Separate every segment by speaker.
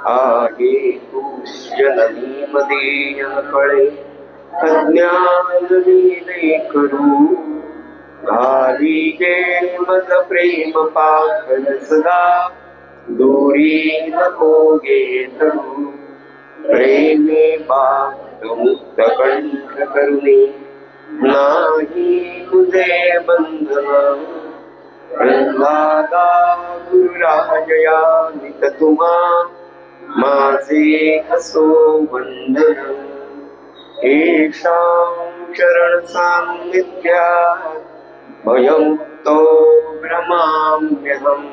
Speaker 1: आहे तू जननी मदीय कळे अज्ञान लीले करू घाली गे मज प्रेम पाखल सदा दोरी नको गे धरू प्रेमे बात मुक्त कंठ करुणी नाही तुझे बंधन प्रल्हादा गुरुराजया नित तुम्हा माझे असो वंदन येषां चरण सान्निध्यात् भयमुक्तो भ्रमाम्यहम्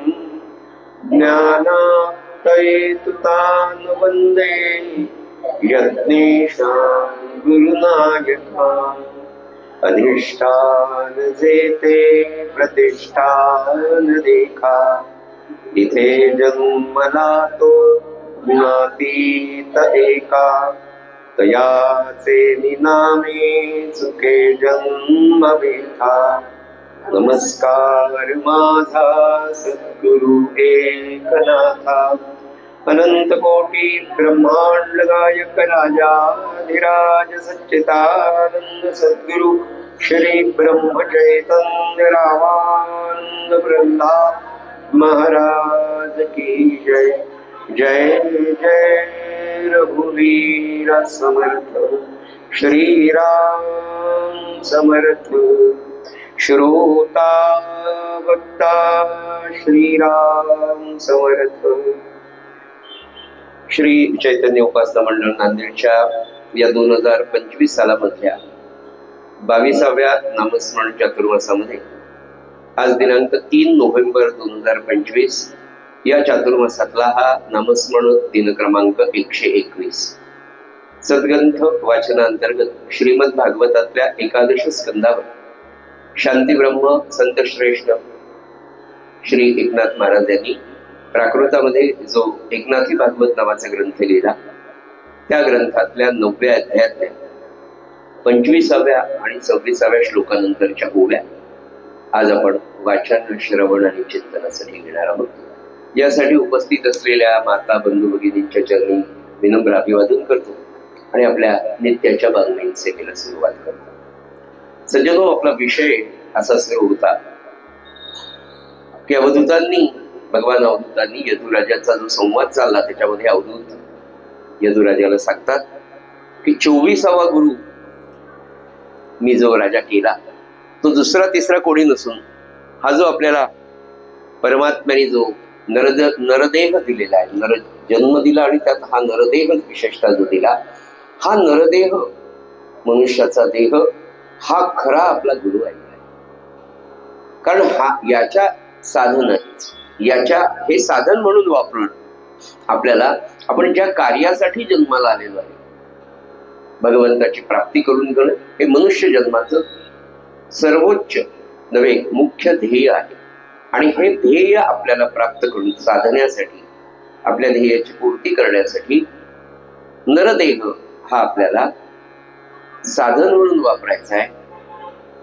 Speaker 1: ज्ञानाप्तये तु तान् वन्दे यज्ञेशां गुरुनायकान् अधिष्ठान जेते प्रतिष्ठान देखा इथे जन्मला तो गुणातीत एका तयाचे निनामे चुके जन्म बेथा नमस्कार माझा सद्गुरु एकनाथा अनंत कोटी ब्रह्मांड गायक राजाधिराज सच्चिदानंद सद्गुरु श्री ब्रह्म चैतन्य रामानंद प्रल्हाद महाराज की जय। जय जय रघुवीर समर्थ श्री राम समर्थ श्रोता वक्ता श्री राम समर्थ। श्री चैतन्य उपासना मंडळ नांदेडच्या या 2025 सालामधल्या 22व्या नामस्मरण चातुर्मासामध्ये आज दिनांक 3 नोव्हेंबर 2025 या चातुर्मासातला हा नामस्मरण दिन क्रमांक 121 सद्ग्रंथ वाचनांतर्गत श्रीमद भागवतातल्या एकादश स्कंदावर शांतीब्रह्म संत श्रेष्ठ श्री एकनाथ महाराज यांनी प्राकृतामध्ये जो एकनाथी भागवत नावाचा ग्रंथ लिहिला त्या ग्रंथातल्या 9व्या अध्यायातल्या 25व्या आणि 26व्या श्लोकानंतरच्या ओव्या आज आपण वाचन श्रवण आणि चिंतनासाठी घेणार आहोत। यासाठी उपस्थित असलेल्या माता बंधू भगिनींच्या चरणी विनम्र अभिवादन करतो आणि आपल्या नित्याच्या बांधणीं सेवेला सुरुवात करतो। सज्जनो, आपला विषय असा सुरू होता की भगवान अवधूतांनी यदुराजाचा जो संवाद चालला त्याच्यामध्ये अवधूत यदुराजाला सांगतात की 24वा गुरु मी जो राजा केला तो दुसरा तिसरा कोणी नसून हा जो आपल्याला परमात्म्याने जो नरदेह दिलेला आहे, नर जन्म दिला आणि त्यात हा नरदेह विशेषतः जो दिला, हा नरदेह मनुष्याचा देह हा खरा आपला गुरु आहे। कारण हा याच्या साधन याच्या हे साधन म्हणून वापरून आपल्याला आपण ज्या कार्यासाठी जन्माला आलेलो आहे भगवंताची प्राप्ती करून घेणं हे मनुष्य जन्माचं सर्वोच्च नव्हे मुख्य ध्येय आहे। आणि हे ध्येय आपल्याला प्राप्त करून साधण्यासाठी आपल्या ध्येयाची पूर्ती करण्यासाठी नरदेह हा आपल्याला साधन म्हणून वापरायचा आहे।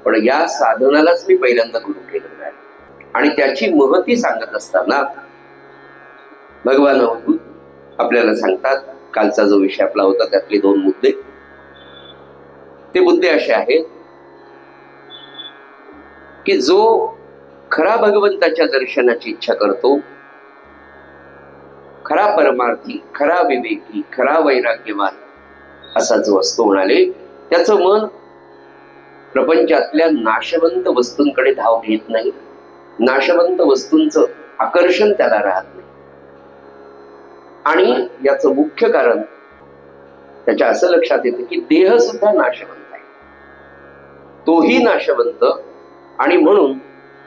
Speaker 1: पण या साधनालाच मी पहिल्यांदा गुरु केलेला आहे आणि त्याची महती सांगत असताना भगवान अवधूत आपल्याला सांगतात, कालचा जो विषय आपला होता त्यातले 2 मुद्दे, ते मुद्दे असे आहेत की जो खरा भगवंताच्या दर्शनाची इच्छा करतो, खरा परमार्थी, खरा विवेकी, खरा वैराग्यवान असा जो असतो म्हणाले, त्याचं मन प्रपंचातल्या नाशवंत वस्तूंकडे धाव घेत नाही, नाशवंत वस्तूंचं आकर्षण त्याला राहत नाही। आणि याचं मुख्य कारण त्याच्या असं लक्षात येतं की देह सुद्धा नाशवंत आहे, तोही नाशवंत, आणि म्हणून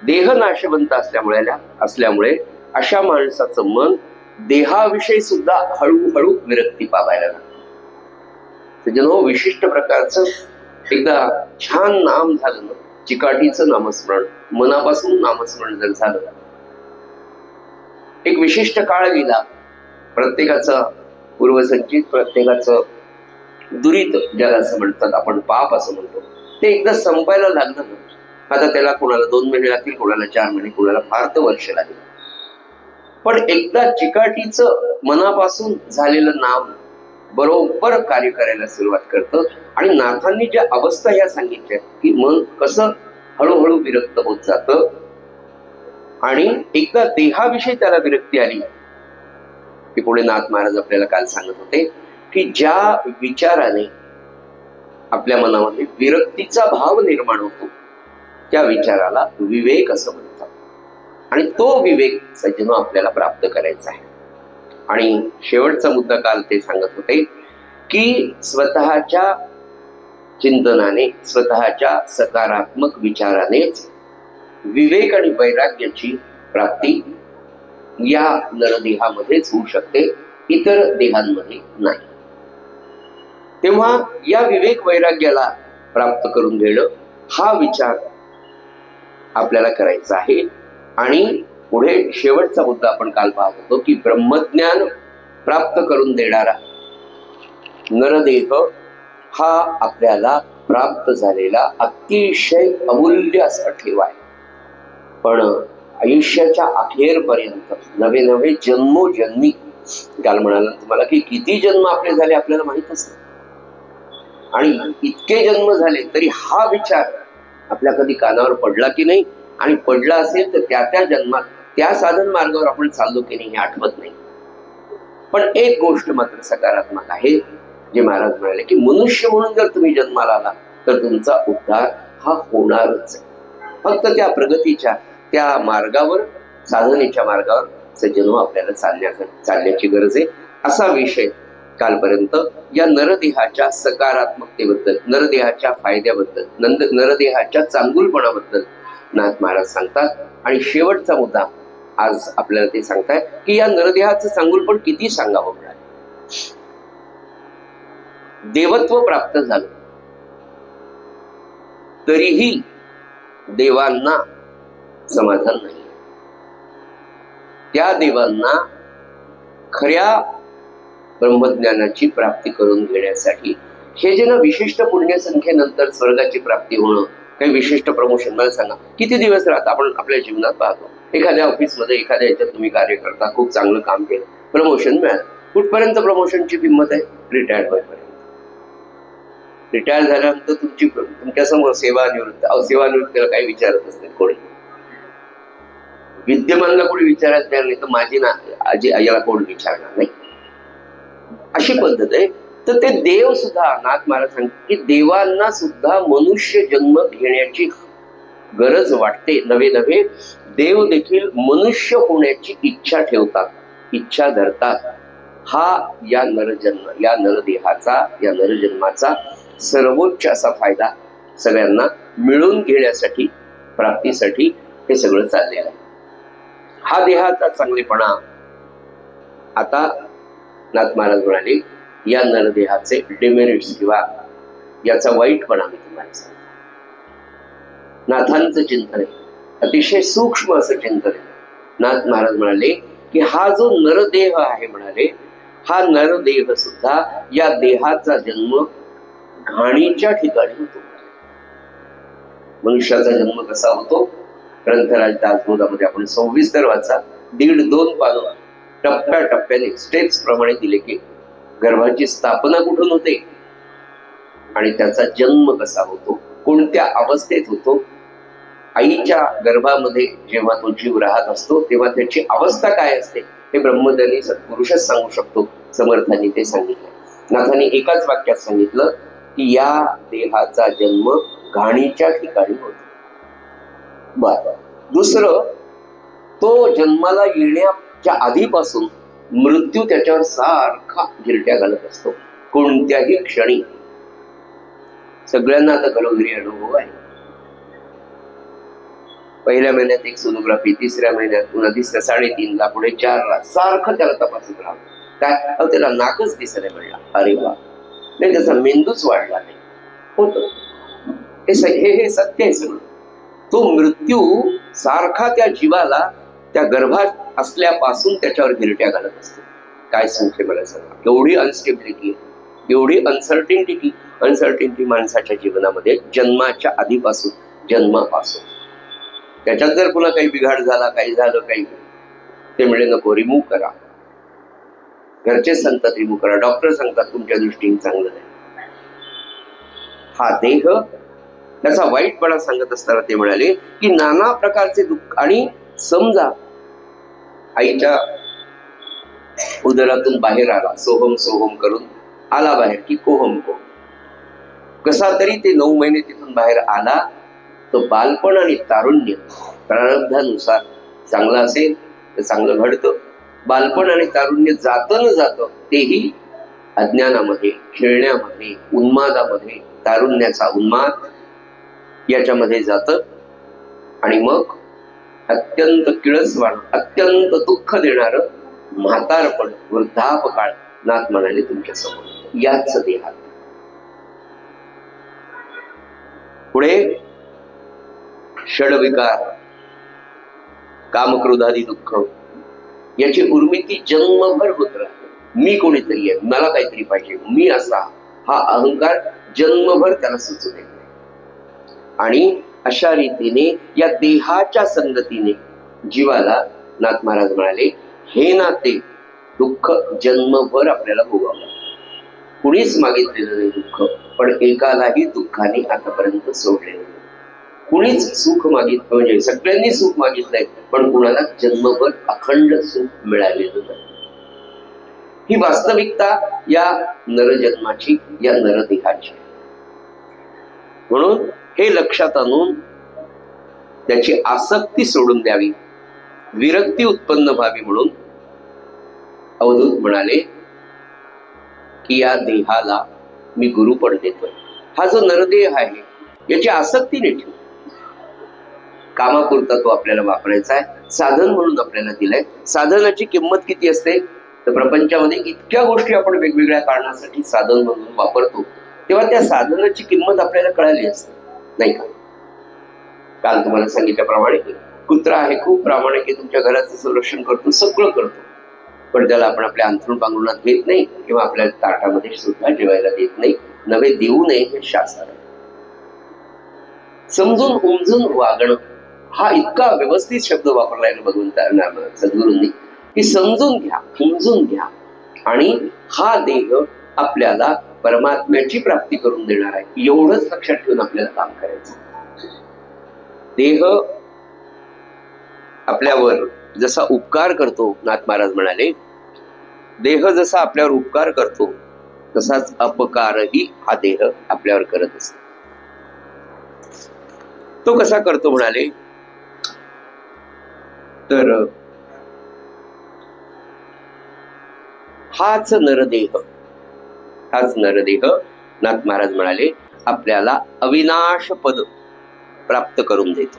Speaker 1: देह नाशवंत असल्यामुळे अशा माणसाचं मन देहाविषयी सुद्धा हळूहळू विरक्ती पावायला लागतं। त्याच्यानं विशिष्ट प्रकारचं एकदा छान नाम झालं ना, चिकाटीचं नामस्मरण, मनापासून नामस्मरण जर झालं, एक विशिष्ट काळ गेला, प्रत्येकाचं पूर्वसंचित, प्रत्येकाचं दुरित ज्याला असं म्हणतात, आपण पाप असं म्हणतो, ते एकदा संपायला लागलं ना, आता त्याला कोणाला 2 महिने लागतील, कोणाला 4 महिने, कोणाला फार तर वर्ष लागेल। पण एकदा चिकाटीचं मनापासून झालेलं नाम बरोबर कार्य करायला सुरुवात करतं. आणि नाथांनी ज्या अवस्था ह्या सांगितल्या की मन कसं हळूहळू विरक्त होत जातं, आणि एकदा देहाविषयी त्याला विरक्ती आली की पुढे नाथ महाराज आपल्याला काल सांगत होते की ज्या विचाराने आपल्या मनामध्ये विरक्तीचा भाव निर्माण होतो त्या विचाराला विवेक असं म्हणतात. आणि तो विवेक सज्जनो आपल्याला प्राप्त करायचा आहे. आणि शेवटचा मुद्दा काल ते सांगत होते की स्वतःच्या चिंतनाने, स्वतःच्या सकारात्मक विचारानेच विवेक आणि वैराग्याची प्राप्ती या नरदेहामध्येच होऊ शकते, इतर देहांमध्ये नाही. तेव्हा या विवेक वैराग्याला प्राप्त करून घेणं हा विचार आपल्याला करायचा आहे. आणि पुढे शेवटचा मुद्दा आपण काल पाहत होतो की ब्रह्मज्ञान प्राप्त करून देणारा नरदेह हा आपल्याला प्राप्त झालेला अतिशय अमूल्य असा ठेवा आहे. पण आयुष्याच्या अखेरपर्यंत नवे नवे जन्मोजन्मी, काल म्हणाला तुम्हाला की किती जन्म आपले झाले आपल्याला माहितच नाही, आणि इतके जन्म झाले तरी हा विचार आपल्या कधी कानावर पडला की नाही, आणि पडला असेल तर त्या त्या जन्मात त्या साधन मार्गावर आपण चाललो की नाही हे आठवत नाही. पण एक गोष्ट मात्र सकारात्मक आहे, जे महाराज म्हणाले की मनुष्य म्हणून जर तुम्ही जन्माला आला तर तुमचा उद्धार हा होणारच आहे. फक्त त्या प्रगतीच्या त्या मार्गावर, साधनेच्या मार्गावर सज्जनो आपल्याला चालण्याची गरज आहे. असा विषय कालपर्यंत या नरदेहाच्या सकारात्मकतेबद्दल, नरदेहाच्या फायद्याबद्दल, नरदेहाच्या चांगुलपणाबद्दल नाथ महाराज सांगतात. आणि शेवटचा मुद्दा आज आपल्याला ते सांगताय की या नरदेहाचं चांगुलपण किती सांगावं म्हणाले. देवत्व प्राप्त झालं तरीही देवांना समाधान नाही. त्या देवांना खऱ्या ब्रह्मज्ञानाची प्राप्ती करून घेण्यासाठी हे जे ना विशिष्ट पुण्यसंख्येनंतर स्वर्गाची प्राप्ती होणं, काही विशिष्ट प्रमोशन, मला सांगा किती दिवस राहता आपण आपल्या जीवनात पाहतो. एखाद्या ऑफिसमध्ये, एखाद्या याच्यात तुम्ही कार्य करता, खूप चांगलं काम केलं, प्रमोशन मिळालं. कुठपर्यंत प्रमोशनची किंमत आहे? रिटायर्ड होईपर्यंत. रिटायर झाल्यानंतर तुमच्या समोर सेवानिवृत्त, सेवानिवृत्तीला काही विचारतच नाही कोणी. विद्यमानला कोणी विचारायला तयार नाही, तर माझी ना आजी याला कोण विचारणार नाही, अशी पद्धत आहे. तर ते देव सुद्धा, नाथ महाराज सांगतात की देवांना सुद्धा मनुष्य जन्म घेण्याची गरज वाटते. नवे नवे देव देखील मनुष्य होण्याची इच्छा ठेवतात, इच्छा धरतात. हा या नरजन्म, या नरदेहाचा, या नरजन्माचा सर्वोच्च असा फायदा सगळ्यांना मिळून घेण्यासाठी, प्राप्तीसाठी हे सगळं चाललेलं आहे. हा देहाचा चांगलेपणा आता नाथ महाराज म्हणाले या नरदेहाचे डिमेरिट्स किंवा याचा वाईटपणा मी तुम्हाला सांगतो. नाथांचं चिंतन आहे, अतिशय सूक्ष्म असं चिंतन आहे. नाथ महाराज म्हणाले की हा जो नरदेह आहे, म्हणाले हा नरदेह सुद्धा या देहाचा जन्म घाणीच्या ठिकाणी होतो. मनुष्याचा जन्म कसा होतो? ग्रंथराज दासबोधामध्ये आपण 26 वाचा, 1.5-2 पानं टप्प्याटप्प्याने स्टेप्स प्रमाणे दिले की गर्भाची स्थापना कुठून होते आणि त्याचा जन्म कसा होतो, कोणत्या अवस्थेत होतो, आईच्या गर्भामध्ये जेव्हा तो जीव राहत असतो तेव्हा त्याची अवस्था काय असते हे ब्रह्मज्ञानी सत्पुरुषच सांगू शकतो. समर्थांनी ते सांगितलं. नाथांनी एकाच वाक्यात सांगितलं की या देहाचा जन्म घाणीच्या ठिकाणी होतो. बर, दुसरं, तो जन्माला येण्याच्या आधीपासून मृत्यू त्याच्यावर सारखा गिरट्या घालत असतो कोणत्याही क्षणी. सगळ्यांना आता घरोघरी अनुभव आहे. पहिल्या महिन्यात एक सोनोग्राफी, तिसऱ्या महिन्यात पुन्हा तिसऱ्या 3.5ला, पुढे 4ला, सारखं त्याला तपासत राहतो. काय त्याला नाकच दिसायला मिळला, अरे वा, नाही त्याचा मेंदूच वाढला नाही, होत. हे सत्य आहे सगळं. तो मृत्यू सारखा त्या जीवाला त्या गर्भात असल्यापासून त्याच्यावर गिरट्या घालत असतो. काय संख्य मला सांगा, एवढी अनस्टेबिलिटी, एवढी अनसर्टिनिटी माणसाच्या जीवनामध्ये जन्माच्या आधीपासून, जन्मापासून. त्याच्यात जर पुन्हा काही बिघाड झाला, काही झालं, काही ते म्हणजे नको, रिमूव्ह करा. घरचे सांगतात रिमूव्ह करा, डॉक्टर सांगतात तुमच्या दृष्टीने चांगलं नाही. हा देह त्याचा वाईटपणा सांगत असताना ते म्हणाले की नाना प्रकारचे दुःख, आणि समजा आईच्या उदरातून बाहेर आला, सोहम सोहम करून आला बाहेर की कोहम कोहम, कसा तरी ते 9 महिने तिथून बाहेर आला, तो बालपण आणि तारुण्य प्रारब्धानुसार चांगलं असेल तर चांगलं घडतं. बालपण आणि तारुण्य जातं न जातं तेही अज्ञानामध्ये, खेळण्यामध्ये, उन्मादामध्ये, तारुण्याचा उन्माद याच्यामध्ये जातं. आणि मग अत्यंत किळसवाण, अत्यंत दुःख देणारं म्हातारपण, वृद्धापकाळ नाथ म्हणाले तुमच्या समोर याच देहात. पुढे षडविकार, कामक्रोधादी दुःख याची उर्मिती जन्मभर होत राहते. मी कोणीतरी आहे, मला काहीतरी पाहिजे, मी असा, हा अहंकार जन्मभर त्याला सुचू देत नाही. आणि अशा रीतीने या देहाच्या संगतीने जीवाला नाथ महाराज म्हणाले हे नाते दुःख जन्मभर आपल्याला भोगावं. कुणीच मागितलेलं नाही दुःख, पण एकालाही दुःखाने आतापर्यंत सोडलेलं नाही. कुणीच सुख मागितलं, म्हणजे सगळ्यांनी सुख मागितलंय, पण कुणाला जन्मभर अखंड सुख मिळालेलं नाही. ही वास्तविकता या नरजन्माची, या नरदेहाची. म्हणून हे लक्षात आणून त्याची आसक्ती सोडून द्यावी, विरक्ती उत्पन्न व्हावी, म्हणून अवधूत म्हणाले की या देहाला मी गुरुपण देतोय. हा जो नरदेह आहे याची आसक्ती नाही ठेवू. कामापुरता तो आपल्याला वापरायचा आहे, साधन म्हणून आपल्याला दिलाय. साधनाची किंमत किती असते तर प्रपंचामध्ये इतक्या गोष्टी आपण वेगवेगळ्या कारणासाठी साधन म्हणून वापरतो, तेव्हा त्या साधनाची किंमत आपल्याला कळाली असते नाही का. काल तुम्हाला सांगितल्याप्रमाणे कुत्रा आहे, खूप प्रामाणिक आहे, तुमच्या घराचं संरक्षण करतो, सगळं करतो, पण त्याला आपण आपल्या अंथरूण पांघरुणात घेत नाही किंवा आपल्या ताटामध्ये सुद्धा जेवायला देत नाही. नवे देऊ नये हे शास्त्र आहे. समजून उमजून वागणं हा इतका व्यवस्थित शब्द वापरलाय भगवंतांना सद्गुरूंनी की समजून घ्या, उमजून घ्या, आणि हा देह आपल्याला परमात्म्याची प्राप्ती करून देणार आहे एवढंच लक्षात ठेवून आपल्याला काम करायचं. देह आपल्यावर जसा उपकार करतो, नाथ महाराज म्हणाले देह जसा आपल्यावर उपकार करतो तसाच अपकारही हा देह आपल्यावर करत असतो. तो कसा करतो म्हणाले तर हाच नरदेह नाथ महाराज म्हणाले आपल्याला अविनाश पद प्राप्त करून देतो.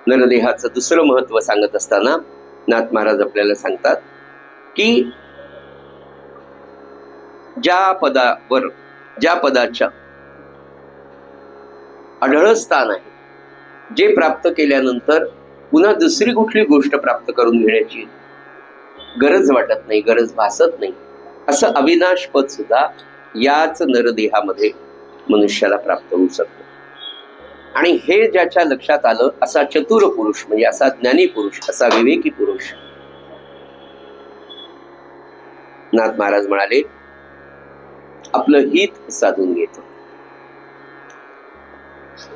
Speaker 1: नरदेहाचं दुसरं महत्व सांगत असताना नाथ महाराज आपल्याला सांगतात की ज्या पदाच्या आढळ स्थान आहे, जे प्राप्त केल्यानंतर पुन्हा दुसरी कुठली गोष्ट प्राप्त करून घेण्याची गरज वाटत नाही, गरज भासत नाही, असं अविनाश पद सुद्धा याच नरदेहामध्ये मनुष्याला प्राप्त होऊ शकतं. आणि हे ज्याच्या लक्षात आलं असा चतुर पुरुष, म्हणजे असा ज्ञानी पुरुष, असा विवेकी पुरुष, नाथ महाराज म्हणाले आपलं हित साधून घेतो.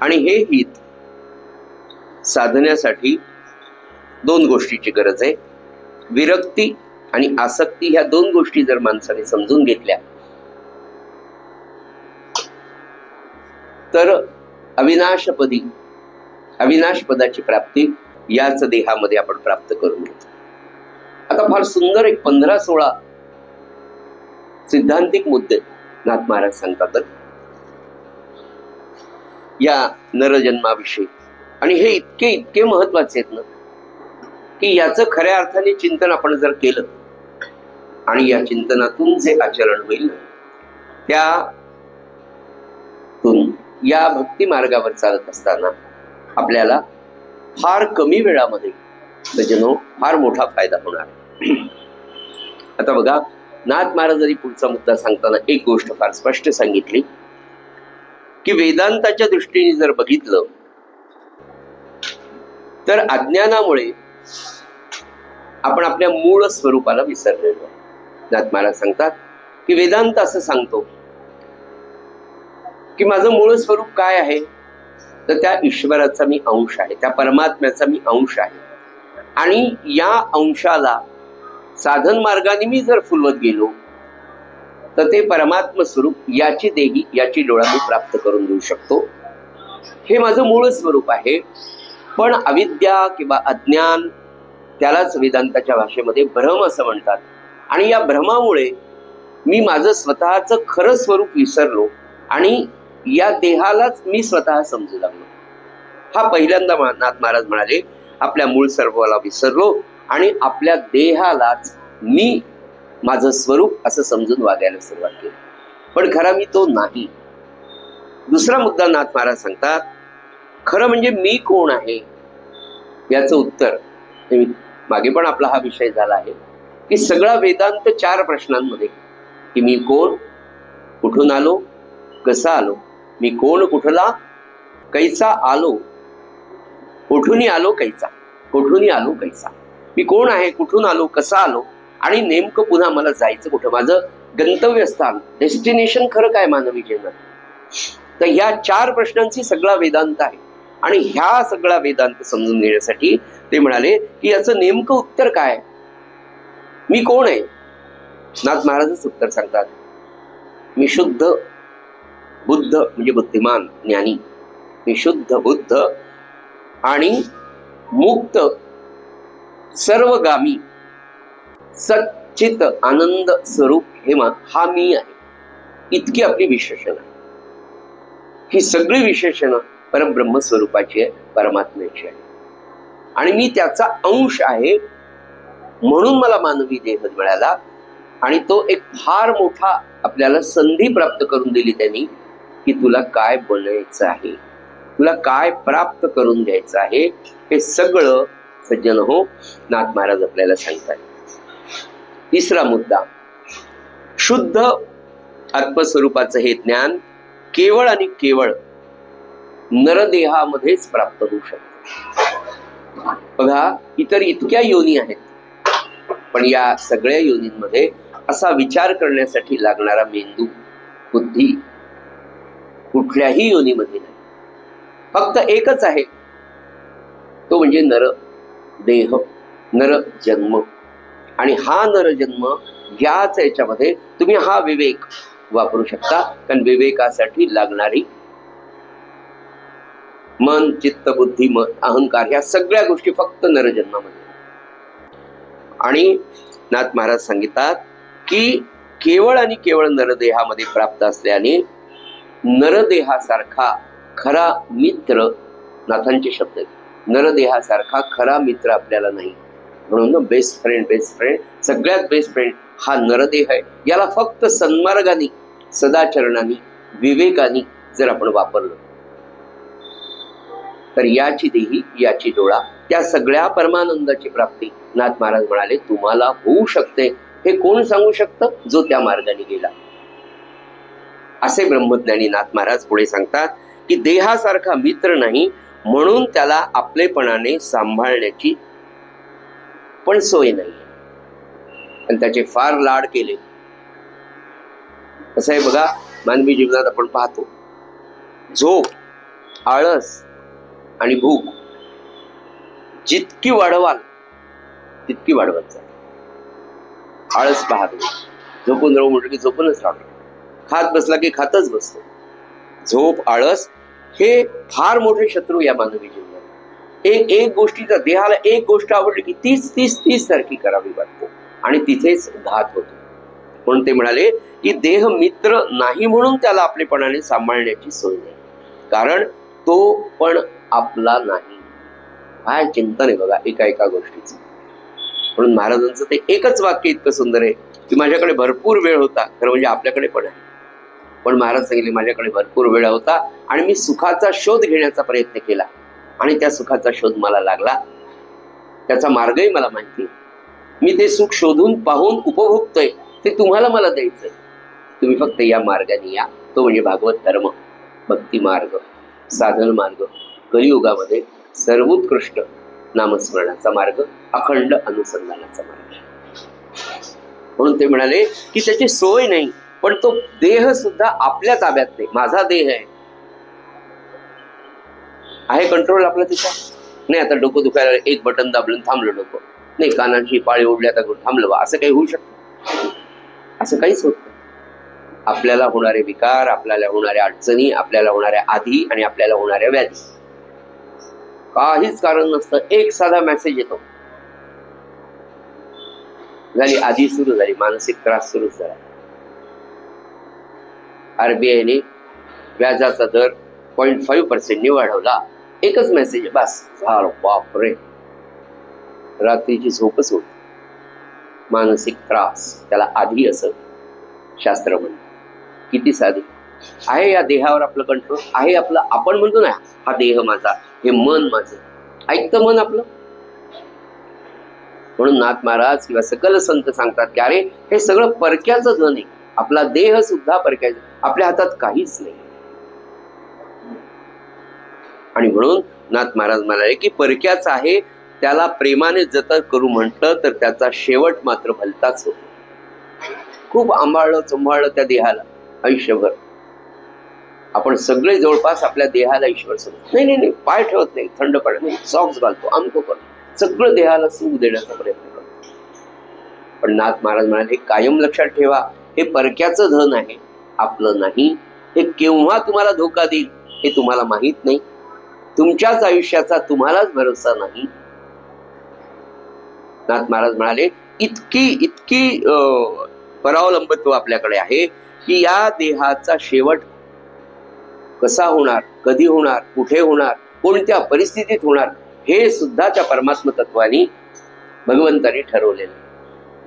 Speaker 1: आणि हे हित साधण्यासाठी 2 गोष्टीची गरज आहे. विरक्ती आणि आसक्ती ह्या 2 गोष्टी जर माणसाने समजून घेतल्या तर अविनाश पदाची प्राप्ती याच देहामध्ये आपण प्राप्त करून घेतो. आता फार सुंदर एक 15-16 सिद्धांतिक मुद्दे नाथ महाराज सांगतात या नरजन्माविषयी, आणि हे इतके महत्वाचे आहेत ना की याचं खऱ्या अर्थाने चिंतन आपण जर केलं आणि या चिंतनातून जे आचरण होईल त्यातून या भक्ती मार्गावर चालत असताना आपल्याला फार कमी वेळामध्ये त्याच्यानं फार मोठा फायदा होणार. आता बघा नाथ महाराजांनी पुढचा मुद्दा सांगताना एक गोष्ट फार स्पष्ट सांगितली की वेदांताच्या दृष्टीने जर बघितलं तर अज्ञानामुळे आपण आपल्या मूळ स्वरूपाला विसरलेलो. नाथ महाराज सांगतात की वेदांत असं सांगतो की माझं मूळ स्वरूप काय आहे, तर त्या ईश्वराचा मी अंश आहे, त्या परमात्म्याचा मी अंश आहे. आणि या अंशाला साधन मार्गाने मी जर फुलवत गेलो तर ते परमात्म स्वरूप याची देही याची डोळा मी प्राप्त करून देऊ शकतो. हे माझं मूळ स्वरूप आहे. पण अविद्या किंवा अज्ञान, त्यालाच वेदांताच्या भाषेमध्ये भ्रम असं म्हणतात. आणि या भ्रमामुळे मी माझं स्वतःचं खरं स्वरूप विसरलो आणि या देहालाच मी स्वतः समजू लागलो. हा पहिल्यांदा नाथ महाराज म्हणाले आपल्या मूळ स्वरूपाला विसरलो आणि आपल्या देहालाच मी माझं स्वरूप असं समजून वागायला सुरुवात केली. पण खरा मी तो नाही. दुसरा मुद्दा नाथ महाराज सांगतात, खरं म्हणजे मी कोण आहे याचं उत्तर, मागे पण आपला हा विषय झाला आहे की सगळा वेदांत 4 प्रश्नांमध्ये, की मी कोण, कुठून आलो, कसा आलो, मी कोण, कुठला, कैसा आलो, कुठूनही आलो कैसा, कुठूनही आलो कैसा, मी कोण आहे, कुठून आलो, कसा आलो आणि नेमकं पुन्हा मला जायचं कुठं, माझं गंतव्यस्थान, डेस्टिनेशन खरं काय मानवी जीवनात. तर ह्या 4 प्रश्नांची सगळा वेदांत आहे. आणि ह्या सगळा वेदांत समजून घेण्यासाठी ते म्हणाले की याचं नेमकं उत्तर काय, मी कोण आहे. नाथ महाराजच उत्तर सांगतात, मी शुद्ध बुद्ध म्हणजे बुद्धिमान ज्ञानी, मी शुद्ध बुद्ध आणि मुक्त सर्वगामी सच्चित आनंद स्वरूप हे हा मी आहे. इतकी आपली विशेषण आहे. ही सगळी विशेषणं परब्रह्म स्वरूपाची आहे, परमात्म्याची आहे. आणि मी त्याचा अंश आहे म्हणून मला मानवी देह मिळाला. आणि तो एक फार मोठा आपल्याला संधी प्राप्त करून दिली त्यांनी, की तुला काय बनायचं आहे, तुला काय प्राप्त करून घ्यायचं आहे, हे सगळं सज्जन हो नाथ महाराज आपल्याला सांगतात. तिसरा मुद्दा, शुद्ध आत्मस्वरूपाचं हे ज्ञान केवळ आणि केवळ नरदेहामध्येच प्राप्त होऊ शकते. बघा, इतर इतक्या योनी आहेत, पण या सगळ्या योनींमध्ये असा विचार करण्यासाठी लागणारा मेंदू, बुद्धी कुठल्याही योनीमध्ये नाही. फक्त एकच आहे, तो म्हणजे नर देह, नर जन्म. आणि हा नर जन्म याच याच्यामध्ये तुम्ही हा विवेक वापरू शकता. कारण विवेकासाठी लागणारी मन, चित्त, बुद्धी, मन, अहंकार, ह्या सगळ्या गोष्टी फक्त नरजन्मामध्ये. आणि नाथ महाराज सांगिततात की केवळ आणि केवळ नरदेहामध्ये प्राप्त असल्याने नरदेहासारखा खरा मित्र, नाथांचे शब्द आहेत, नरदेहासारखा खरा मित्र आपल्याला नाही. म्हणून बेस्ट फ्रेंड सगळ्यात बेस्ट फ्रेंड हा नरदेह आहे. याला फक्त सन्मार्गाने, सदाचरणाने, विवेकाने जर आपण वापरलं तर याची देही याची डोळा, त्या सगळ्या परमानंदाची प्राप्ती नाथ महाराज म्हणाले तुम्हाला होऊ शकते. हे कोण सांगू शकतं? जो त्या मार्गाने गेला. असे ब्रह्मज्ञानी नाथ महाराज पुढे सांगतात की देहासारखा मित्र नाही म्हणून त्याला आपलेपणाने सांभाळण्याची पण सोय नाही, आणि त्याचे फार लाड केले. कसं आहे बघा, मानवी जीवनात आपण पाहतो, झोप, आळस आणि भूक जितकी वाढवाल तितकी वाढवत जा. आळस पाहतो, झोपून राहू म्हटलं की झोपूनच राहतो, खात बसला की खातच बसतो. झोप, आळस हे फार मोठे शत्रू या मानवी जीवनात. एक गोष्टीचा, देहाला एक गोष्ट आवडली की तीस सारखी करावी वाटते आणि तिथेच घात होतो. म्हणून ते म्हणाले की देह मित्र नाही म्हणून त्याला आपलेपणाने सांभाळण्याची सोय नाही, कारण तो पण आपला नाही. काय चिंतन आहे बघा एका गोष्टीचं. म्हणून महाराजांचं ते एकच वाक्य इतकं सुंदर आहे की माझ्याकडे भरपूर वेळ होता, खरं म्हणजे आपल्याकडे पण आहे, पण महाराज सांगितले माझ्याकडे भरपूर वेळ होता आणि मी सुखाचा शोध घेण्याचा प्रयत्न केला आणि त्या सुखाचा शोध मला लागला. त्याचा मार्गही मला माहिती, मी ते सुख शोधून पाहून उपभोगतोय, ते तुम्हाला मला द्यायचंय. तुम्ही फक्त या मार्गाने या, तो म्हणजे भागवत धर्म. भक्ती मार्ग, साधन मार्ग, कलियुगामध्ये सर्वोत्कृष्ट नामस्मरणाचा मार्ग, अखंड अनुसंधानाचा मार्ग. म्हणून ते म्हणाले की त्याची सोय नाही, पण तो देह सुद्धा आपल्या ताब्यात नाही. माझा देह आहे कंट्रोल आपला तिचा नाही. आता डोकं दुखायला एक बटन दाबलं थांबलं डोकं, नाही कानाची पाळी ओढली आता थांबलं बा, असं काही होऊ शकतं? असं काहीच होत नाही. आपल्याला होणारे विकार, आपल्याला होणाऱ्या अडचणी, आपल्याला होणाऱ्या आधी आणि आपल्याला होणाऱ्या व्याधी, काहीच कारण नसतं. एक साधा मेसेज येतो, झाली आधी सुरू झाली, मानसिक त्रास सुरूच झाला. RBI व्याजाचा दर 0.5% वाढवला. एकच मेसेज, बस झालं. बापरे, रात्रीची झोपच होत. मानसिक त्रास, त्याला आधी असं शास्त्र म्हणतं. किती साधी आहे. या देहावर आपलं कंट्रोल आहे. आपलं आपण म्हणतो ना, हा देह माझा, हे मन माझं, ऐकतं मन आपलं. म्हणून नाथ महाराज किंवा सकल संत सांगतात की अरे हे सगळं परक्याचं धन आहे. आपला देह सुद्धा परक्याचा, आपल्या हातात काहीच नाही. आणि म्हणून नाथ महाराज म्हणाले की परक्याच आहे, त्याला प्रेमाने जतन करू म्हटलं तर त्याचा शेवट मात्र भलताच होतो. खूप आंबाळलं चंभाळलं त्या देहाला आयुष्यभर. आपण सगळे जवळपास आपल्या देहाला ईश्वर समजतो. नाही नाही, पाय ठेवत नाही, थंड पडत नाही, सॉक्स घालतो, आमको करतो, सगळं देहाला सुख देण्याचा प्रयत्न करतो. पण नाथ महाराज म्हणाले कायम लक्षात ठेवा, हे परक्याचं धन आहे, आपलं नाही. हे केव्हा तुम्हाला धोका देईल हे तुम्हाला माहित नाही. तुमच्याच आयुष्याचा तुम्हालाच भरोसा नाही. नाथ महाराज म्हणाले इतकी परावलंबत्व आपल्याकडे आहे की या देहाचा शेवट कसा होणार, कधी होणार, कुठे होणार, कोणत्या परिस्थितीत होणार, हे सुद्धा त्या परमात्म तत्वानी भगवंतानी ठरवलेलं.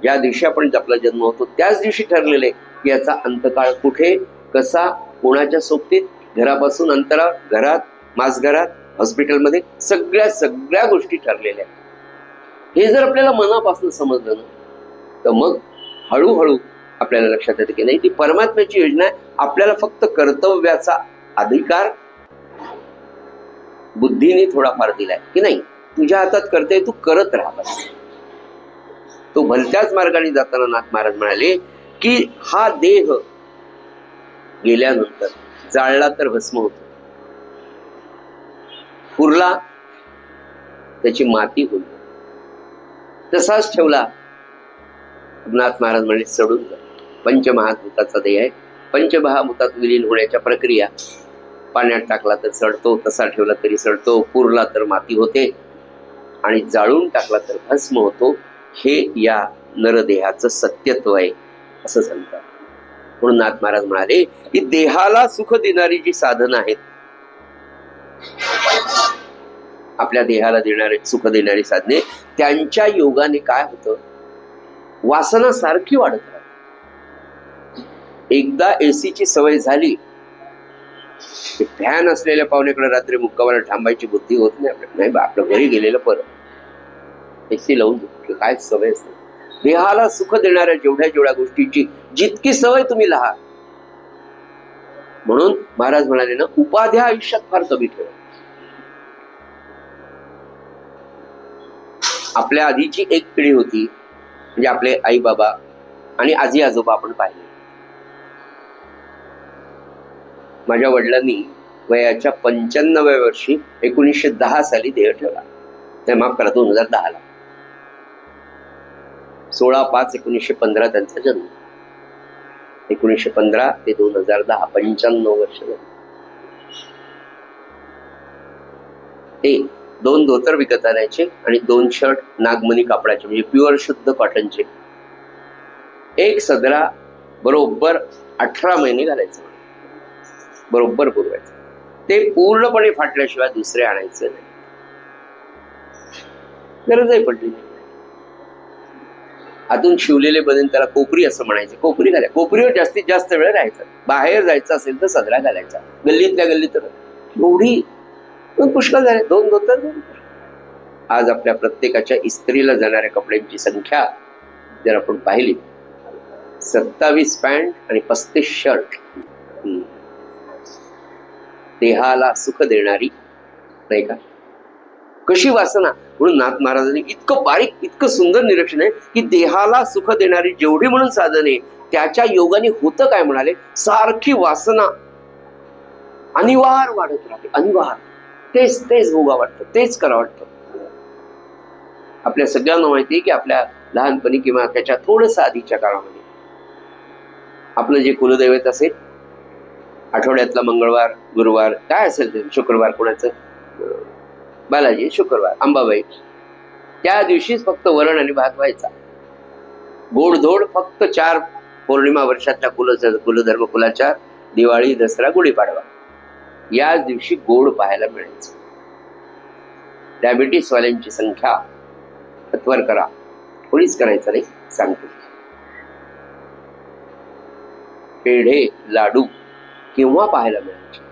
Speaker 1: ज्या दिवशी आपण आपला जन्म होतो त्याच दिवशी ठरलेले की याचा अंतकाळ कुठे, कसा, कोणाच्या सोबतीत, घरापासून अंतरावर, घरात, मासघरात, हॉस्पिटलमध्ये, सगळ्या गोष्टी ठरलेल्या. हे जर आपल्याला मनापासून समजलं ना, तर मग हळूहळू आपल्याला लक्षात येतं की नाही, ती परमात्म्याची योजना आहे. आपल्याला फक्त कर्तव्याचा अधिकार बुद्धीने थोडाफार दिलाय की नाही, तुझ्या हातात कर्तव्य, तू करत राहा बस. तो भलत्याच मार्गाने जाताना नाथ महाराज म्हणाले की हा देह गेल्यानंतर जाळला तर भस्म होतो, पुरला त्याची माती होईल, तसाच ठेवला नाथ महाराज म्हणे सडून जा. पंचमहाभूताचा देह आहे. पंचमहाभूतात विलीन होण्याच्या प्रक्रिया, पाण्यात टाकला तर सडतो, तसा ठेवला तरी सडतो, पुरला तर माती होते आणि जाळून टाकला तर भस्म होतो. हे या नरदेहाचं सत्यत्व आहे असं सांगतात. म्हणून नाथ महाराज म्हणाले की देहाला सुख देणारी जी साधनं आहेत, आपल्या देहाला देणारे सुख देणारी साधने, त्यांच्या योगाने काय होतं, वासना सारखी वाढत राहते. एकदा एसीची सवय झाली, फॅन असलेल्या पाहुण्याकडे रात्री मुक्कामाला थांबायची बुद्धी होत नाही आपल्याला. नाही बा, आपलं घरी गेलेलं परत एसी लावून काय सवय असते. देहाला सुख देणाऱ्या जेवढ्या गोष्टीची जितकी सवय तुम्ही लहा. म्हणून महाराज म्हणाले ना, उपाध्या आयुष्यात फार कमी ठेवा. आपल्या आधीची एक पिढी होती, म्हणजे आपले आई बाबा आणि आजी आजोबा आपण पाहिले. माझ्या वडिलांनी वयाच्या 95व्या वर्षी 1910 साली देह ठेवला. ते माफ करा, 2010 ला. 16/5/1915 त्यांचा जन्म. 1915 ते 2010 95 वर्ष झाली. ते 2 धोतर विकत आणायचे आणि 2 शर्ट नागमणी कापडाचे, म्हणजे प्युअर शुद्ध कॉटनचे. एक सदरा बरोबर 18 महिने घालायचं, बरोबर पुरवायचं. ते पूर्णपणे फाटल्याशिवाय दुसरे आणायचं नाही. गरजही पडली नाही. आतून शिवलेले बनेन त्याला कोपरी असं म्हणायचं. कोपरी घालाय, कोपरीवर जास्तीत जास्त वेळ राहायचं. बाहेर जायचं असेल तर सदरा घालायचा, गल्लीतल्या गल्लीत. एवढी पुष्कळ झाले, 2 धोतर. आज आपल्या प्रत्येकाच्या इस्त्रीला जाणाऱ्या कपड्यांची संख्या जर आपण पाहिली, 27 पॅन्ट आणि 35 शर्ट. देहाला सुख देणारी, नाही का? कशी वासना? म्हणून नाथ महाराजांनी इतकं बारीक, इतकं सुंदर निरीक्षण आहे की देहाला सुख देणारी जेवढी म्हणून साधने, त्याच्या योगाने होतं काय म्हणाले, सारखी वासना अनिवार्य वाढत राहते. अनिवार्य तेच तेच भोगा वाटतं, तेच करा वाटतं. आपल्या सगळ्यांना माहिती आहे की आपल्या लहानपणी किंवा त्याच्या थोडंसं आधीच्या काळामध्ये आपलं जे कुलदैवत असेल, आठवड्यातला मंगळवार, गुरुवार, काय असेल ते, शुक्रवार कोणाचं, बालाजी, शुक्रवार अंबाबाई, त्या दिवशीच फक्त वरण आणि भात व्हायचा. गोडधोड फक्त 4 पौर्णिमा वर्षातल्या कुलधर्म कुलाचार, दिवाळी, दसरा, गुढीपाडवा, याच दिवशी गोड पाहायला मिळायचं. डायबिटीस वाल्यांची संख्या पत्वर करा, कोणीच करायचं नाही, सांगतो. पेढे, लाडू केव्हा पाहायला मिळायचे?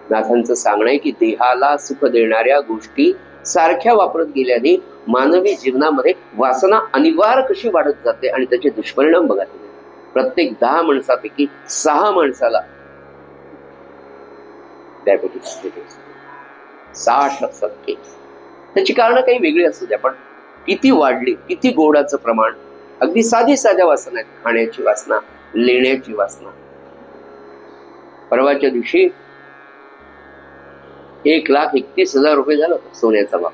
Speaker 1: नाथांचं सांगणं आहे की देहाला सुख देणाऱ्या गोष्टी सारख्या वापरत गेल्याने मानवी जीवनामध्ये वासना अनिवार्य कशी वाढत जाते आणि त्याचे दुष्परिणाम बघा तुम्ही. प्रत्येक 10 माणसापैकी 6 माणसाला डायबिटीस, 60%. त्याची कारण काही वेगळी असू द्या, पण किती वाढली, किती गोडाचं प्रमाण. अगदी साध्या वासना आहेत, खाण्याची वासना, लेण्याची वासना. परवाच्या दिवशी 1,31,000 रुपये झाला होता सोन्याचा भाव.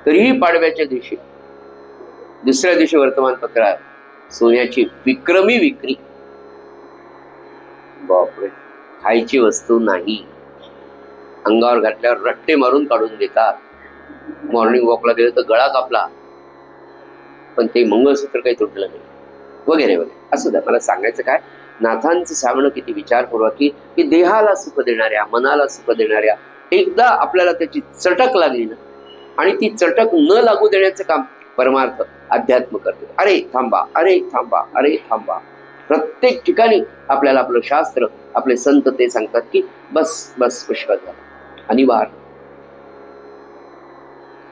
Speaker 1: तरीही पाडव्याच्या दिवशी, दुसऱ्या दिवशी वर्तमानपत्रात सोन्याची विक्रमी विक्री. बापरे, खायची वस्तू नाही, अंगावर घातल्यावर रट्टे मारून काढून देतात. मॉर्निंग वॉकला गेलं तर गळा कापला, पण ते मंगळसूत्र काही तुटलं नाही, वगैरे वगैरे. असं द्या, मला सांगायचं काय, नाथांचं सांगणं किती विचारपूर्वक की देहाला सुख देणाऱ्या, मनाला सुख देणाऱ्या, एकदा आपल्याला त्याची चटक लागली ना, आणि ती चटक न लागू देण्याचं काम परमार्थ अध्यात्म करते. अरे थांबा, अरे थांबा, अरे थांबा. प्रत्येक ठिकाणी आपल्याला आपलं शास्त्र, आपले संत ते सांगतात की बस बस, पुष्कळ झालं, अनिवार्य.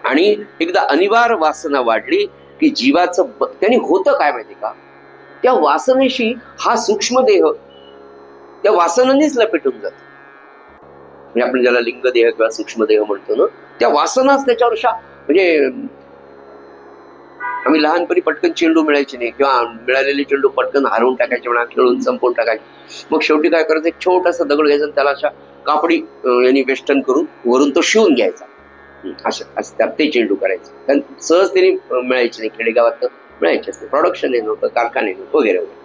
Speaker 1: आणि एकदा अनिवार्य वासना वाढली की जीवाचं त्यांनी होतं काय माहिती का, त्या वासनेशी हा सूक्ष्म देह त्या वासनांनीच लपेटून जातो. म्हणजे आपण ज्याला लिंग देह किंवा सूक्ष्म देह म्हणतो ना, त्या वासनाच त्याच्यावर म्हणजे आम्ही लहानपणी पटकन चेंडू मिळायचे नाही, किंवा मिळालेले चेंडू पटकन हरवून टाकायचे म्हणा, खेळून संपवून टाकायचे. मग शेवटी काय करायचं, एक छोटासा दगड घ्यायचा, त्याला अशा कापडी यांनी वेस्टर्न करून वरून तो शिवून घ्यायचा, असं त्यात ते चेंडू करायचं. कारण सहज त्यांनी मिळायचे नाही, खेडेगावात मिळायचे असते, प्रोडक्शन नव्हतं, कारखाने नव्हतं, वगैरे वगैरे.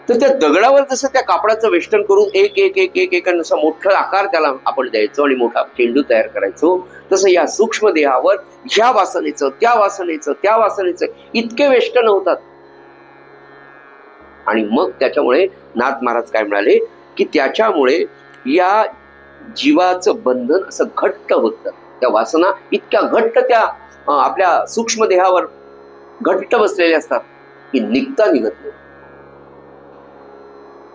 Speaker 1: तर त्या दगडावर जसं त्या कापडाचं वेस्टर्न करून एक एक एक एक एक असा मोठा आकार त्याला आपण द्यायचो आणि मोठा चेंडू तयार करायचो, तसं या सूक्ष्म देहावर ह्या वासनेचं, त्या वासनेचं, त्या वासनेचं इतके वेष्टन होतात. आणि मग त्याच्यामुळे नाथ महाराज काय म्हणाले की त्याच्यामुळे या जीवाचं बंधन असं घट्ट होतं. त्या वासना इतक्या घट्ट त्या आपल्या सूक्ष्म देहावर घट्ट बसलेले असतात की निघता निघत नाही.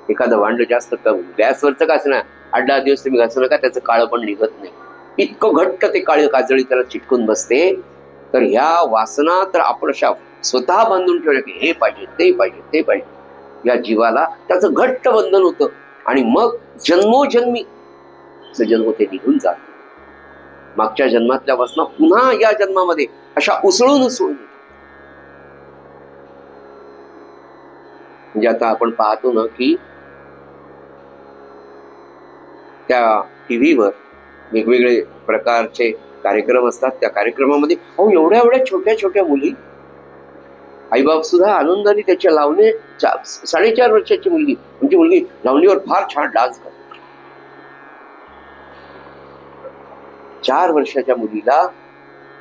Speaker 1: एखादं भांड जास्त गॅसवरचं का असणार, 8-10 दिवस तुम्ही घासू नका, त्याचं काळं पण निघत नाही, इतकं घट्ट ते काळी काजळी त्याला चिटकून बसते. तर ह्या वासना तर आपण अशा स्वतः बांधून ठेवल्या की हे पाहिजे, ते पाहिजे, ते पाहिजे, या जीवाला त्याचं घट्ट बंधन होतं. आणि मग जन्मोजन्मी जन्म ते निघून जात. मागच्या जन्मातल्या वासना पुन्हा या जन्मामध्ये अशा उसळून म्हणजे आता आपण पाहतो ना की त्या टीव्हीवर वेगवेगळे प्रकारचे कार्यक्रम असतात. त्या कार्यक्रमामध्ये एवढ्या एवढ्या छोट्या छोट्या मुली, आईबाप सुद्धा आनंदाने त्याच्या लावणी, 4.5 वर्षाची मुलगी, म्हणजे मुलगी लावणीवर फार छान डान्स करते. 4 वर्षाच्या मुलीला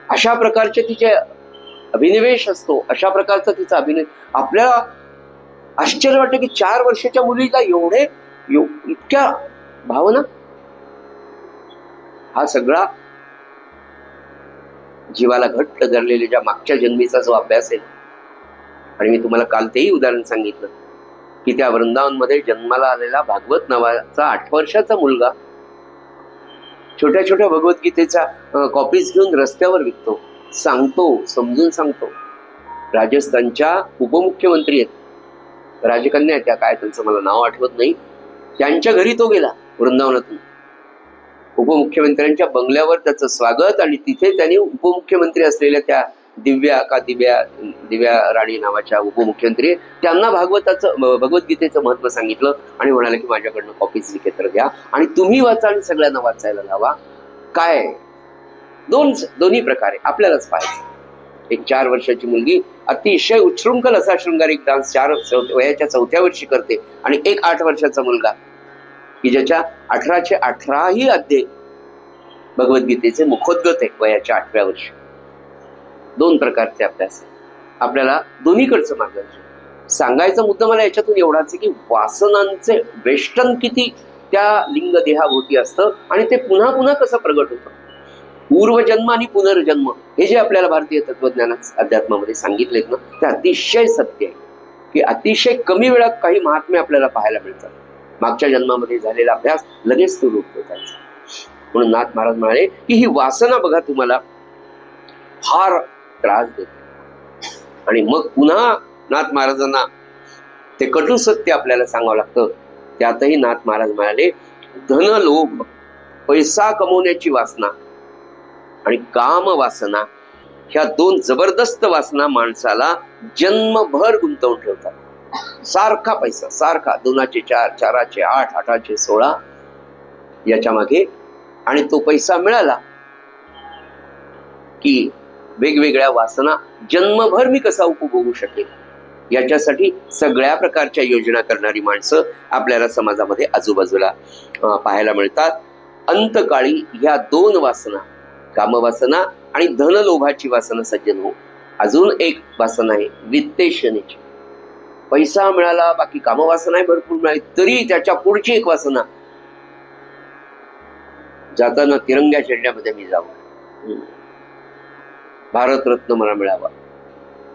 Speaker 1: अशा प्रकारचे तिचे अभिनिवेश असतो, अशा प्रकारचा तिचा अभिनय. आपल्याला आश्चर्य वाटतं की 4 वर्षाच्या मुलीला इतक्या भावना. हा सगळा जीवाला घट्ट धरलेल्या ज्या मागच्या जन्मीचा जो अभ्यास आहे. आणि मी तुम्हाला काल तेही उदाहरण सांगितलं की त्या वृंदावनमध्ये जन्माला आलेला भागवत नावाचा 8 वर्षाचा मुलगा छोट्या छोट्या भगवद्गीतेच्या कॉपीज घेऊन रस्त्यावर विकतो, सांगतो, समजून सांगतो. राजस्थानच्या उपमुख्यमंत्री आहेत, राजकन्या त्या, काय त्यांचं मला नाव आठवत नाही, त्यांच्या घरी तो गेला वृंदावनातून, उपमुख्यमंत्र्यांच्या बंगल्यावर त्याचं स्वागत, आणि तिथे त्यांनी उपमुख्यमंत्री असलेल्या त्या दिव्या राणी नावाच्या उपमुख्यमंत्री त्यांना भगवद्गीतेचं महत्व सांगितलं आणि म्हणाले की माझ्याकडनं कॉपीज विकत्र घ्या आणि तुम्ही वाचा आणि सगळ्यांना वाचायला लावा. काय दोन्ही प्रकारे आपल्यालाच पाहायचं. एक 4 वर्षाची मुलगी अतिशय उच्छृंखल असा शृंगारिक डान्स वयाच्या 4थ्या वर्षी करते, आणि एक 8 वर्षाचा मुलगा की ज्याच्या 18चे 18ही अध्याय भगवद्गीतेचे मुखोद्गत आहे वयाच्या 8व्या वर्षी. 2 प्रकारचे अभ्यास आपल्याला दोन्हीकडचं मार्गदर्शन. सांगायचा मुद्दा मला याच्यातून एवढाच आहे की वासनांचे वेष्टन किती त्या लिंग देहाभोवती असतं आणि ते पुन्हा पुन्हा कसं प्रगट होतं. पूर्वजन्म आणि पुनर्जन्म हे जे आपल्याला भारतीय तत्वज्ञानात अध्यात्मामध्ये सांगितलेत ना, ते अतिशय सत्य आहे की अतिशय कमी वेळात काही महात्म्य आपल्याला पाहायला मिळतात. मागच्या जन्मामध्ये झालेला अभ्यास लगेच तो रूप होतायचा. म्हणून नाथ महाराज म्हणाले की ही वासना बघा तुम्हाला फार त्रास देते. आणि मग पुन्हा नाथ महाराजांना ते कटू सत्य आपल्याला सांगावं लागतं. त्यातही नाथ महाराज म्हणाले धन लोभ, पैसा कमवण्याची वासना आणि काम वासना, ह्या 2 जबरदस्त वासना माणसाला जन्मभर गुंतवून ठेवतात. सारखा पैसा, सारखा 2चे 4, 4चे 8, 8चे 16 याच्या मागे. आणि तो पैसा मिळाला की वेगवेगळ्या वासना जन्मभर मी कसा उपभोगू शकेल याच्यासाठी सगळ्या प्रकारच्या योजना करणारी माणसं आपल्याला समाजामध्ये आजूबाजूला पाहायला मिळतात. अंतकाळी ह्या 2 वासना, कामवासना आणि धनलोभाची वासना सज्जन हो. अजून एक वासना आहे वित्तेशनेची. पैसा मिळाला, बाकी कामवासना भरपूर मिळाली, तरी त्याच्या पुढची एक वासना, जाताना तिरंग्या चढण्यामध्ये मी जावं, भारतरत्न मला मिळावा,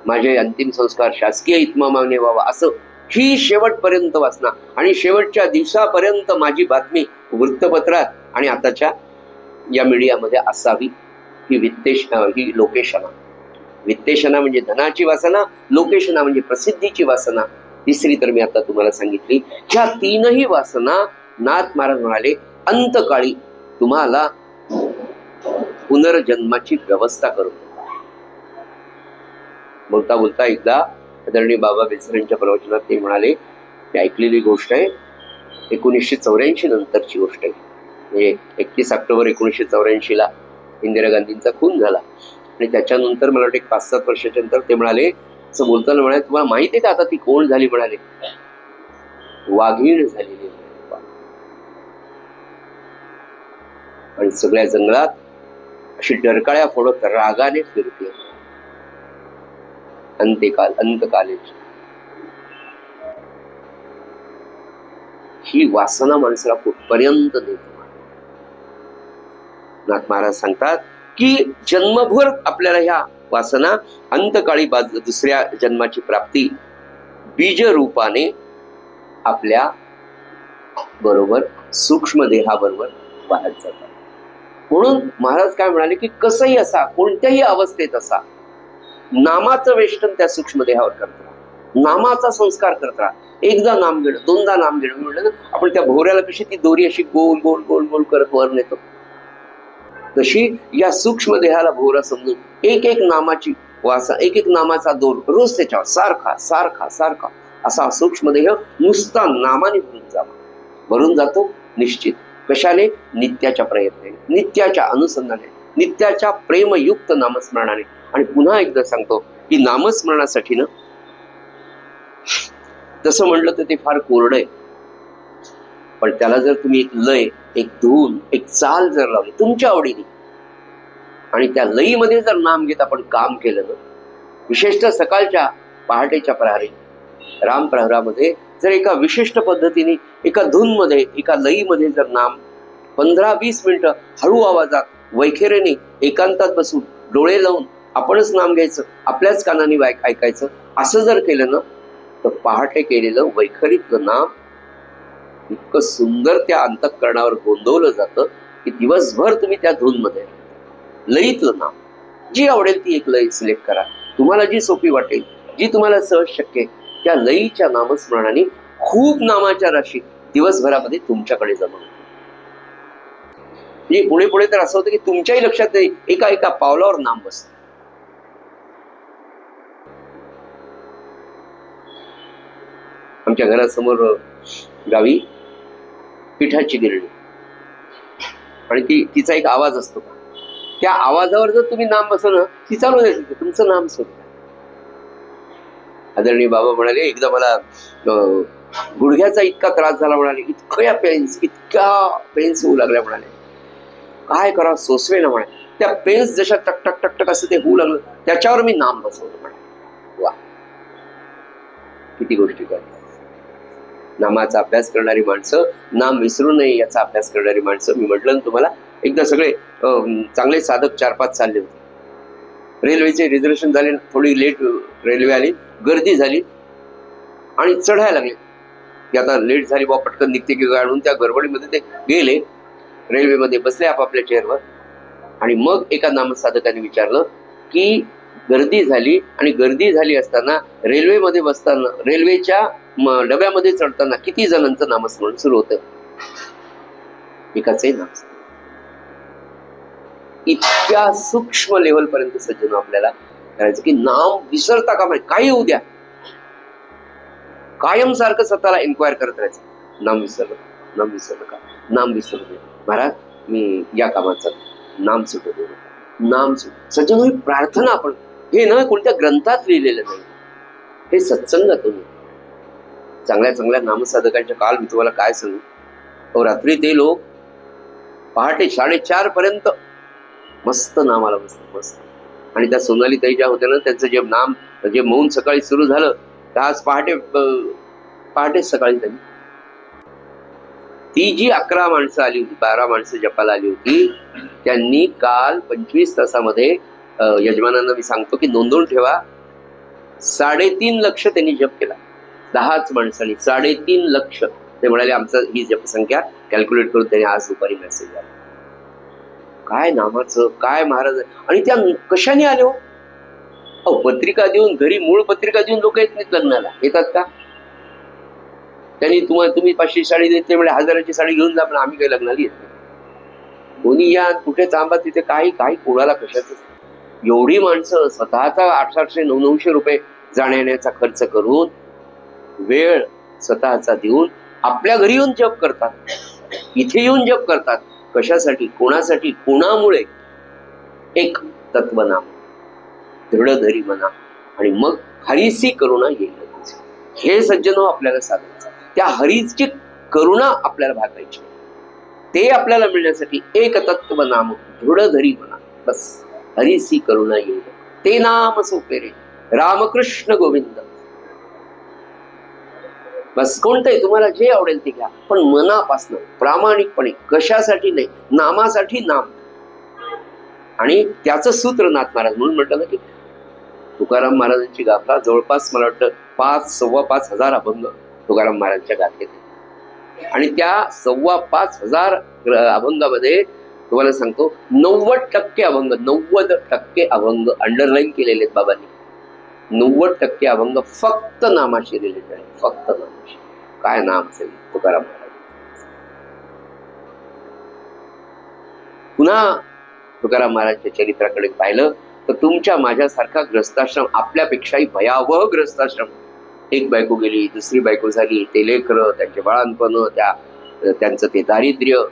Speaker 1: माझे अंतिम संस्कार शासकीय इतमामाने व्हावा, असं ही शेवटपर्यंत वासना. आणि शेवटच्या दिवसापर्यंत माझी बातमी वृत्तपत्रात आणि आताच्या या मीडियामध्ये असावी. ही लोकेशना. वित्तेशना म्हणजे धनाची वासना, लोकेशना म्हणजे प्रसिद्धीची वासना, तिसरी तर मी आता तुम्हाला सांगितली. ह्या 3ही वासना नाथ महाराज म्हणाले अंतकाळी तुम्हाला पुनर्जन्माची व्यवस्था करू. बोलता बोलता एकदा आदरणीय बाबा बेसरेंच्या प्रवचनात ते म्हणाले, ही ऐकलेली गोष्ट आहे, 1984 नंतरची गोष्ट आहे. म्हणजे 31 ऑक्टोबर 1984 इंदिरा गांधींचा खून झाला आणि त्याच्यानंतर मला वाटतं 5-7 वर्षाच्या नंतर ते म्हणाले, असं बोलताना म्हणाले, तुम्हाला माहिती आहे का आता ती कोण झाली? म्हणाले वाघीण झालेली. आणि सगळ्या जंगलात अशी डरकाळ्या फोडत रागाने फिरते. अंतकालेची ही वासना माणसाला कुठपर्यंत देते. नाथ महाराज सांगतात की जन्मभर आपल्याला ह्या वासना अंतकाळी दुसऱ्या जन्माची प्राप्ती बीज रूपाने आपल्या बरोबर सूक्ष्म देहाबरोबर वाहत जातात. म्हणून महाराज काय म्हणाले की कसंही असा, कोणत्याही अवस्थेत असा, नामाचं वेष्टन त्या सूक्ष्म देहावर करत राहा, नामाचा संस्कार करत राहा. एकदा नाम घेणं, 2दा नाम घेणं म्हटलं ना, आपण त्या भोवऱ्याला कशी ती दोरी अशी गोल गोल गोल गोल करत वर नेतो, तशी या सूक्ष्म देहाला भोवरा समजून एक एक नामाची वासा, एक एक नामाचा दोर रोज त्याच्यावर सारखा सारखा सारखा असा सूक्ष्म देह नुसता नामाने भरून जातो निश्चित. कशाने? नित्याच्या प्रयत्नाने, नित्याच्या अनुसंधाने, नित्याच्या प्रेमयुक्त नामस्मरणाने. आणि पुन्हा एकदा सांगतो की नामस्मरणासाठी ना, तसं म्हणलं तर ते फार कोरडं आहे, पण त्याला जर तुम्ही एक लय, एक धून, एक चाल जर लावली तुमच्या आवडीने, आणि त्या लयीमध्ये जर नाम घेत आपण काम केलं ना, विशेषतः सकाळच्या पहाटेच्या प्रहारी राम प्रहरामध्ये जर एका विशिष्ट पद्धतीने, एका धूनमध्ये, एका लयीमध्ये जर नाम 15-20 मिनिटं हळू आवाजात वैखेरेने एकांतात बसून डोळे लावून आपणच नाम घ्यायचं, आपल्याच कानाने ऐकायचं, असं जर केलं ना, तर पहाटे केलेलं वैखरीतलं नाम इतकं सुंदर त्या अंतःकरणावर गोंदवलं जातं की दिवसभर तुम्ही त्या धूनमध्ये लयीतलं नाम, जी आवडेल ती एक लय सिलेक्ट करा, तुम्हाला जी सोपी वाटेल, जी तुम्हाला सहज शक्य आहे, त्या लयीच्या नामस्मरणाने खूप नामाच्या राशी दिवसभरामध्ये तुमच्याकडे जमा होते. म्हणजे पुढे पुढे तर असं होतं की तुमच्याही लक्षात नाही, एका एका पावलावर नाम बसतं. आमच्या घरासमोर गावी पिठाची गिरणी, आणि तिचा एक आवाज असतो. त्या आवाजावर जर तुम्ही नाम बसवलं, ती चालू द्यायची, तुमचं नाम सुरू. आदरणीय बाबा म्हणाले, एकदा मला गुडघ्याचा इतका त्रास झाला म्हणाले, इतक्या पेन्स होऊ लागल्या म्हणाले, काय करा सोसवे ना म्हणाले. त्या पेन्स जशा टक टक टक टक असं ते होऊ लागलं, त्याच्यावर मी नाम बसवलं म्हणाले. वा, किती गोष्टी करतात. नामाचा अभ्यास करणारी माणसं, नाम विसरू नये याचा अभ्यास करणारी माणसं. मी म्हटलं ना तुम्हाला, एकदा सगळे चांगले साधक 4-5 चालले होते. रेल्वेचे रिझर्वेशन झाले, थोडी लेट रेल्वे आली, गर्दी झाली आणि चढायला लागले की आता लेट झाली बा, पटकन निघते की काढून. त्या गडबडीमध्ये ते गेले, रेल्वेमध्ये बसले आपापल्या चेअरवर. आणि मग एका नामसाधकाने विचारलं की गर्दी झाली, आणि गर्दी झाली असताना रेल्वेमध्ये बसताना, रेल्वेच्या डब्यामध्ये चढताना किती जणांचं नामस्मरण सुरू होतं? एकाचंही नाम. इतक्या सूक्ष्म लेवल पर्यंत सज्जन आपल्याला करायचं की नाम विसरता कामा नये. काही होऊ द्या, कायम सारखं स्वतःला एन्क्वायर करत राहायचं. नाम विसरलं, नाम विसरलं का, नाम विसरू नये महाराज, मी या कामाचा नाम सुटू दे, नाम सुट. सज्जन ही प्रार्थना, आपण हे ना कोणत्या ग्रंथात लिहिलेलं नाही, हे सत्संगातून. चांगल्या चांगल्या नामसाधकांच्या काल मी तुम्हाला काय सांगू. रात्री ते लोक पहाटे 4:30 पर्यंत मस्त नामाला बसले, मस्त. आणि त्या सोनाली ताई ज्या होत्या ना, त्यांचं जे नाम, जे मौन सकाळी सुरू झालं, तर आज पहाटे सकाळी त्यांनी, ती जी 11 माणसं आली होती, 12 माणसं जपाला आली होती, त्यांनी काल 25 तासामध्ये, यजमानांना मी सांगतो की नोंदवून ठेवा, 3.5 लक्ष त्यांनी जप केला. 10च माणसांनी 3.5 लक्ष. ते म्हणाले आमचं ही जपसंख्या कॅल्क्युलेट करून त्यांनी आज दुपारी मेसेज आला. काय नामाचं, काय महाराज. आणि त्या कशाने आले हो? पत्रिका देऊन, घरी मूळ पत्रिका देऊन लोक येत नाहीत लग्नाला. येतात का? त्यांनी तुम्ही 500 साडी देते म्हणजे 1000ची साडी घेऊन जा, पण आम्ही काही लग्नाला येत नाही. कोणी या, कुठे थांबा, तिथे काही कोणाला कशाच. एवढी माणसं स्वतःचा 800-900 रुपये जाण्या-येण्याचा खर्च करून, वेळ स्वतःचा देऊन आपल्या घरी येऊन जप करतात, इथे येऊन जप करतात. कशासाठी, कोणासाठी, कोणामुळे? एक तत्वनाम, दृढ धरी मना, आणि मग हरीसी करुणा येईल. हे सज्जनो आपल्याला साधायचं. त्या हरीची करुणा आपल्याला भागायची. ते आपल्याला मिळण्यासाठी एक तत्व नाम, दृढ धरी मना, बस. हरीसी करुणा येईल, ते नाम सोपे रे, रामकृष्ण गोविंद. बस. कोणतंही तुम्हाला जे आवडेल ते घ्या, पण मनापासनं, प्रामाणिकपणे. कशासाठी नाही, नामासाठी नाम. आणि त्याचं सूत्र नाथ महाराज म्हणून म्हटलं ना की तुकाराम महाराजांची गाथा जवळपास मला वाटतं 5-5.25 हजार अभंग तुकाराम महाराजांच्या गाथेत. आणि त्या 5.25 हजार अभंगामध्ये तुम्हाला सांगतो 90% अभंग, 90% अभंग अंडरलाईन केलेले आहेत बाबांनी. 90% अभंग फक्त नामाशी रिलेटेड आहे, फक्त नामाशी. काय नाम असेल तुकाराम महाराज. पुन्हा तुकाराम महाराजच्या चरित्राकडे पाहिलं तर तुमच्या माझ्यासारखा ग्रस्ताश्रम, आपल्यापेक्षाही भयावह ग्रस्ताश्रम. एक बायको गेली, दुसरी बायको झाली, ते लेकरं, त्यांचे बाळांपण, त्यांचं ते दारिद्र्य.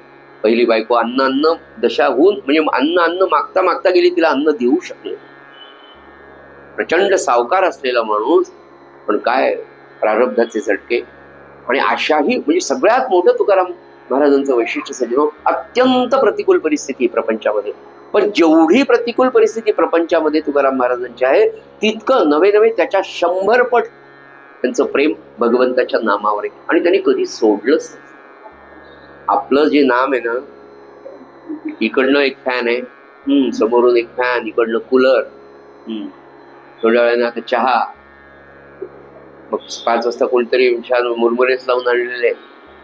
Speaker 1: पहिली बायको अन्न दशा होऊन, म्हणजे अन्न मागता मागता गेली, तिला अन्न देऊ शकले. प्रचंड सावकार असलेला माणूस, पण काय प्रारब्धाचे झटके. आणि अशाही, म्हणजे सगळ्यात मोठं तुकाराम महाराजांचं वैशिष्ट्य सज्जनो, अत्यंत प्रतिकूल परिस्थिती प्रपंचामध्ये. पण जेवढी प्रतिकूल परिस्थिती प्रपंचामध्ये तुकाराम महाराजांची आहे, तितकं नवे त्याच्या 100 पट त्यांचं प्रेम भगवंताच्या नामावर आहे. आणि त्यांनी कधी सोडलंच. आपलं जे नाम आहे ना, इकडनं एक फॅन आहे, समोरून एक फॅन, इकडनं कूलर, थोड्या वेळाने आता चहा, मग 5 वाजता कोणतरी छान मुरमुरेच लावून आणलेले.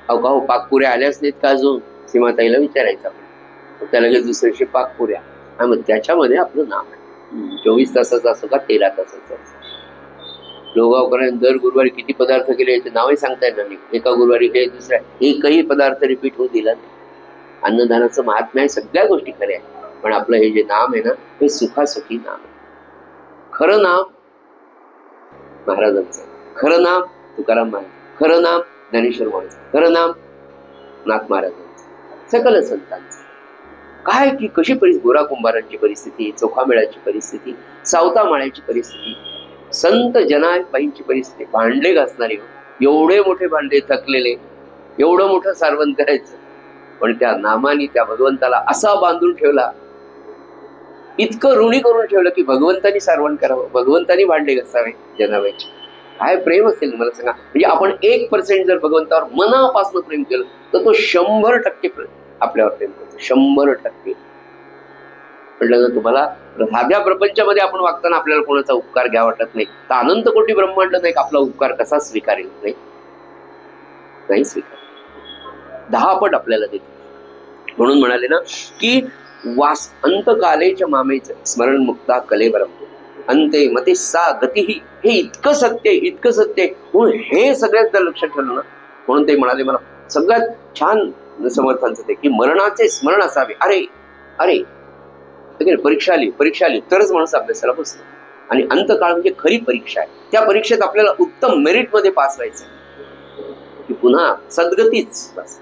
Speaker 1: अहो हो, पाकपुऱ्या आल्याच नाहीत का अजून? सीमाताईला विचारायचं आपण. त्या लगेच दुसऱ्याशी पाकपुऱ्या. आणि मग त्याच्यामध्ये आपलं नाम आहे. 24 तासाचं असो का 13 तासाचं असो. लोगावकरांनी दर गुरुवारी किती पदार्थ केले याचे नावही सांगता येणार नाही. एका गुरुवारी हे दुसऱ्या एकही पदार्थ रिपीट होऊ दिला नाही. अन्नदानाचं महात्म्य आहे, सगळ्या गोष्टी खऱ्या आहे. पण आपलं हे जे नाम आहे ना, हे सुखासुखी नाम आहे. खरं नाम महाराजांचं, खरं नाम तुकाराम महाराज, खरं नाम ज्ञानेश्वर महाराज, खरं नाम नाथ महाराजांचं, सकल संतांचं. काय की कशी गोरा कुंभारांची परिस्थिती, चोखामेळाची परिस्थिती, सावता माळ्याची परिस्थिती, संत जनाबाईंची परिस्थिती, भांडे घासणारे, एवढे मोठे भांडे थकलेले, एवढं मोठं सारवण करायचं, पण त्या नामाने त्या भगवंताला असा बांधून ठेवला, इतकं ऋणी करून ठेवलं की भगवंतानी सारवण करावं, भगवंतानी भांडे घासावे जनाबाईचे. काय प्रेम असेल मला सांगा. म्हणजे आपण 1% जर भगवंतावर मनापासून प्रेम केलं तर तो 100% आपल्यावर प्रेम करतो, 100%. म्हटलं ना तुम्हाला, साध्या प्रपंचामध्ये आपण वागताना आपल्याला कोणाचा उपकार घ्या वाटत नाही, तर अनंत कोटी ब्रह्मांड नाही आपला उपकार कसा स्वीकारेल? नाही स्वीकार, 10 पट आपल्याला देतो. म्हणून म्हणाले ना की अंतकालेच्या मामेचं स्मरण मुक्ता कलेवरम अंते मते सा गती, हे इतकं सत्य आहे, इतकं सत्य आहे. म्हणून हे सगळ्यात जर लक्षात ठेवलं ना, म्हणून ते म्हणाले, मला सगळ्यात छान समर्थांचं ते की मरणाचे स्मरण असावे. अरे अरे परीक्षा आली तरच माणूस अभ्यासाला बसतो. आणि अंतकाळ म्हणजे खरी परीक्षा आहे. त्या परीक्षेत आपल्याला उत्तम मेरिट मध्ये पास व्हायचं की पुन्हा सद्गतीच बस.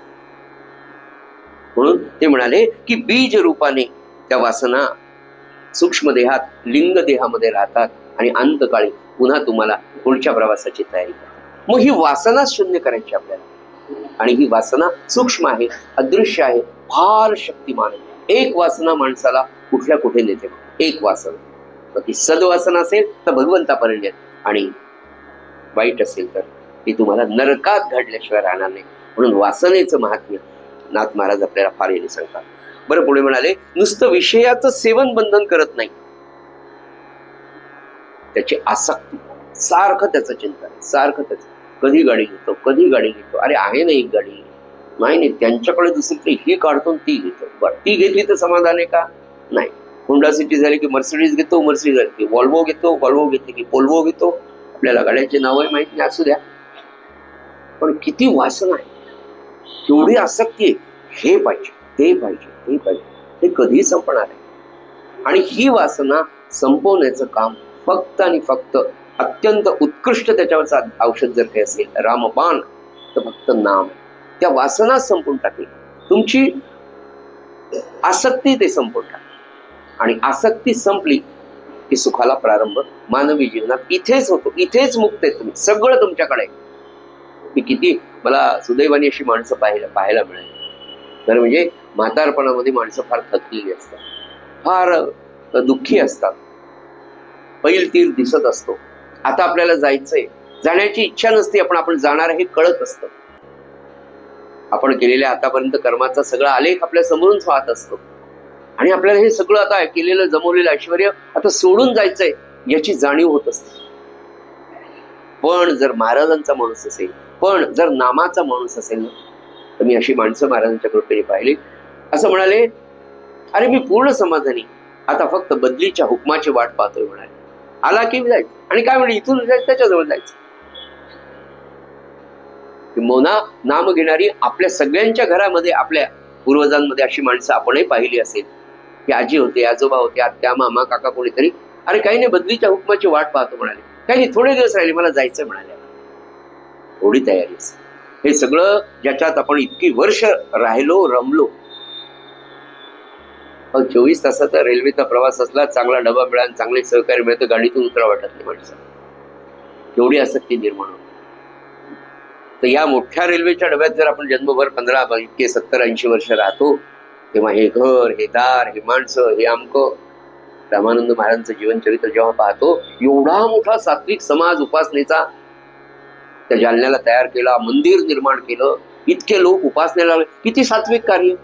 Speaker 1: म्हणून ते म्हणाले की बीज रूपाने त्या वासना सूक्ष्म देहात, लिंग देहामध्ये राहतात आणि अंतकाळी पुन्हा तुम्हाला पुढच्या प्रवासाची तयारी करतात. मग ही वासना शून्य करायची आपल्याला. आणि ही वासना सूक्ष्म आहे, अदृश्य आहे, फार शक्तिमान आहे. एक वासना माणसाला कुठल्या कुठे नेते. एक वासना, मग ती सद्वासना असेल तर भगवंतापर्यंत, आणि वाईट असेल तर ती तुम्हाला नरकात घडल्याशिवाय राहणार नाही. म्हणून वासनेचं महात्म्य नाथ महाराज आपल्याला फार याने सांगतात. बरं, पुढे म्हणाले, नुसतं विषयाचं सेवन बंधन करत नाही, त्याची आसक्ती, सारखं त्याचं चिंतन, सारखं त्याचं, कधी गाडी घेतो, अरे आहे ना एक गाडी, नाही त्यांच्याकडे दुसरी ही काढतो ती घेतो, बरं ती घेतली तर समाधान आहे का? नाही. होंडा सिटी झाली की मर्सिडीज घेतो, मर्सिडीज झाली की वॉल्वो घेतो, वॉल्वो घेते की पोल्वो घेतो. आपल्याला गाड्यांची नावही माहित नाही, असू द्या, पण किती वासना आहे, केवढी आसक्ती आहे. हे पाहिजे, ते पाहिजे, ते पाहिजे, हे कधी संपणार आहे? आणि ही वासना संपवण्याचं काम फक्त आणि फक्त अत्यंत उत्कृष्ट त्याच्यावरचं औषध जर काही असेल, रामबाण, तर फक्त नाम. त्या वासना संपून टाकेल, तुमची आसक्ती ते संपून टाकेल. आणि आसक्ती संपली की सुखाला प्रारंभ मानवी जीवनात इथेच होतो, इथेच मुक्त आहे तुम्ही, सगळं तुमच्याकडे. की किती मला सुदैवाने अशी माणसं पाहायला मिळाली. तर म्हणजे म्हातारपणामध्ये माणसं फार थकलेली असतात, फार दुःखी असतात, पैल तीर दिसत असतो, आता आपल्याला जायचंय, जाण्याची इच्छा नसते, पण आपण जाणार हे कळत असतं. आपण केलेल्या आतापर्यंत कर्माचा सगळा आलेख आपल्या समोरूनच वाहत असतो, आणि आपल्याला हे सगळं आता केलेलं जमवलेलं ऐश्वर्य आता सोडून जायचंय याची जाणीव होत असते. पण जर महाराजांचा माणूस असेल, पण जर नामाचा माणूस असेल ना, तर मी अशी माणसं महाराजांच्या कृपेने पाहिली. असं म्हणाले, अरे मी पूर्ण समाधानी, आता फक्त बदलीच्या हुकमाची वाट पाहतोय. म्हणाले, आला की जायचं. आणि काय म्हणजे इथून जायचं, त्याच्याजवळ जायचं. मोना नाम घेणारी आपल्या सगळ्यांच्या घरामध्ये, आपल्या पूर्वजांमध्ये अशी माणसं आपणही पाहिली असेल की आजी होते, आजोबा होते, आत्या, मामा, काका, कोणीतरी, अरे काही नाही बदलीच्या हुकमाची वाट पाहतो. म्हणाले, काही नाही थोडे दिवस राहिले, मला जायचं. म्हणाले, थोडी तयारी असेल. हे सगळं ज्याच्यात आपण इतकी वर्ष राहिलो, रमलो. 24 तासाचा रेल्वेचा प्रवास असला, चांगला डबा मिळाला, चांगले सहकार्य मिळतं, गाडीतून उतरा वाटत नाही माणसाला, एवढी आसक्ती निर्माण होते. तर या मोठ्या रेल्वेच्या डब्यात जर आपण जन्मभर 15, 70, 80 वर्ष राहतो, तेव्हा हे घर, हे दार, हे माणसं, हे अमकं. रामानंद महाराजांचं जीवनचरित्र जेव्हा पाहतो, एवढा मोठा सात्विक समाज उपासनेचा त्या जालन्याला तयार केला, मंदिर निर्माण केलं, इतके लोक उपासनेला लागले, किती सात्विक कार्य.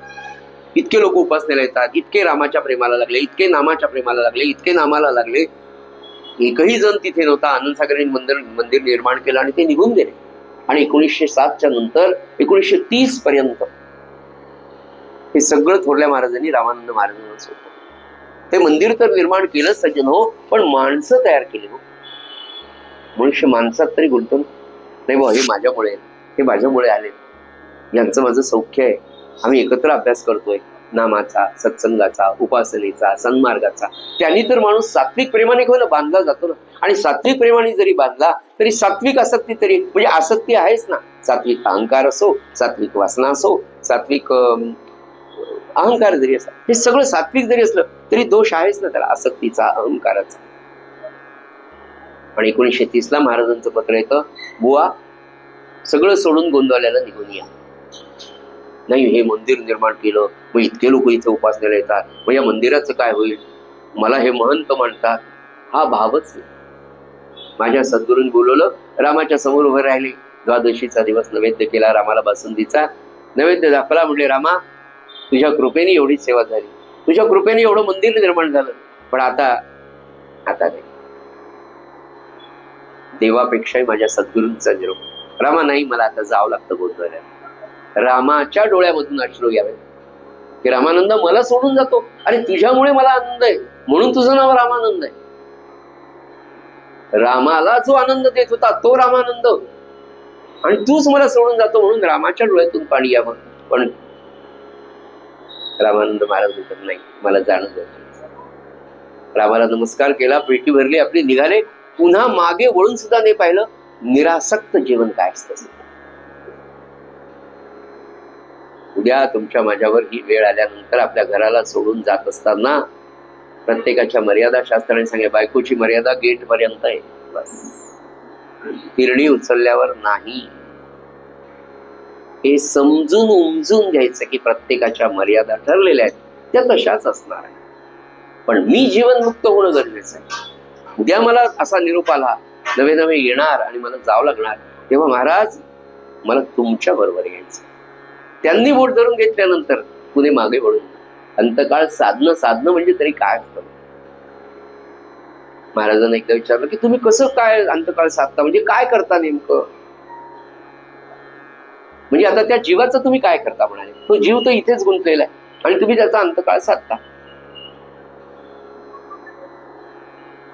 Speaker 1: इतके लोक उपासनेला येतात, इतके रामाच्या प्रेमाला लागले, इतके नामाच्या प्रेमाला लागले, इतके नामाला लागले. एकही जण तिथे नव्हता. आनंदसागरांनी मंदिर निर्माण केलं आणि ते निघून गेले. आणि 1907च्या नंतर 1930 पर्यंत हे सगळं थोरल्या महाराजांनी रामानंद महाराजांना सोडलं. ते मंदिर तर निर्माण केलं सज्जन हो, पण माणसं तयार केली हो. मनुष्य माणसात तरी बोलतो नाही बा हे माझ्यामुळे, हे माझ्यामुळे आले, यांचं माझं सौख्य आहे, आम्ही एकत्र अभ्यास करतोय नामाचा, सत्संगाचा, उपासनेचा, सन्मार्गाचा. त्यांनी तर माणूस सात्विक प्रेमाने बांधला जातो ना. आणि सात्विक प्रेमाने जरी बांधला तरी सात्विक आसक्ती तरी म्हणजे आसक्ती आहेच ना. सात्विक अहंकार असो, सात्विक वासना असो, सात्विक अहंकार जरी असला, हे सगळं सात्विक जरी असलं तरी दोष आहेच ना त्याला, आसक्तीचा, अहंकाराचा. पण 1930 ला महाराजांचं पत्र येतं, बुवा सगळं सोडून गोंदवाल्याला निघून या. नाही हे मंदिर निर्माण केलं, मग इतके लोक इथे उपासनेला येतात, मग या मंदिराचं काय होईल, मला हे महंत म्हणतात, हा भावच नाही. माझ्या सद्गुरूंनी बोलवलं, रामाच्या समोर उभे राहिले, द्वादशीचा दिवस नैवेद्य केला, रामाला बासुंदीचा नैवेद्य दाखवला. म्हणले रामा तुझ्या कृपेने एवढी सेवा झाली, तुझ्या कृपेने एवढं मंदिर निर्माण झालं, पण आता नाही, देवापेक्षाही माझ्या सद्गुरूंचा निरोप. रामा नाही, मला आता जावं लागतं गोंधळाला. रामाच्या डोळ्यामधून अश्रू यावे की रामानंद मला सोडून जातो, अरे तुझ्यामुळे मला आनंद आहे म्हणून तुझं नाव रामानंद आहे. रामाला जो आनंद देत होता तो रामानंद, आणि तूच मला सोडून जातो म्हणून रामाच्या डोळ्यातून पाणी यावं. पण रामानंद महाराज म्हणतात नाही, मला जाणं गरजेचं. रामाला नमस्कार केला, पेटी भरली आपली, निघाले. पुन्हा मागे वळून सुद्धा नाही पाहिलं. निरासक्त जीवन काय असतं. उद्या तुमच्या माझ्यावर ही वेळ आल्यानंतर आपल्या घराला सोडून जात असताना प्रत्येकाच्या मर्यादा शास्त्राने सांगे, बायकोची मर्यादा गेट पर्यंत आहे, बस, तिरणी उचलल्यावर नाही. हे समजून उमजून घ्यायचं की प्रत्येकाच्या मर्यादा ठरलेल्या आहेत, त्या तशाच असणार आहे. पण मी जीवनमुक्त होणं गरजेचं आहे. उद्या मला असा निरोप आला, नवे नवे येणार आणि मला जावं लागणार, तेव्हा महाराज मला तुमच्या बरोबर यायचं. त्यांनी बोट धरून घेतल्यानंतर पुढे मागे वळून अंतकाळ साधणं म्हणजे तरी काय असतं. महाराजांना एकदा विचारलं की तुम्ही कसं काय अंतकाळ साधता, म्हणजे काय करता नेमकं, म्हणजे आता त्या जीवाचं तुम्ही काय करता. म्हणाले तो जीव तर इथेच गुंतलेला आहे आणि तुम्ही त्याचा अंतकाळ साधता.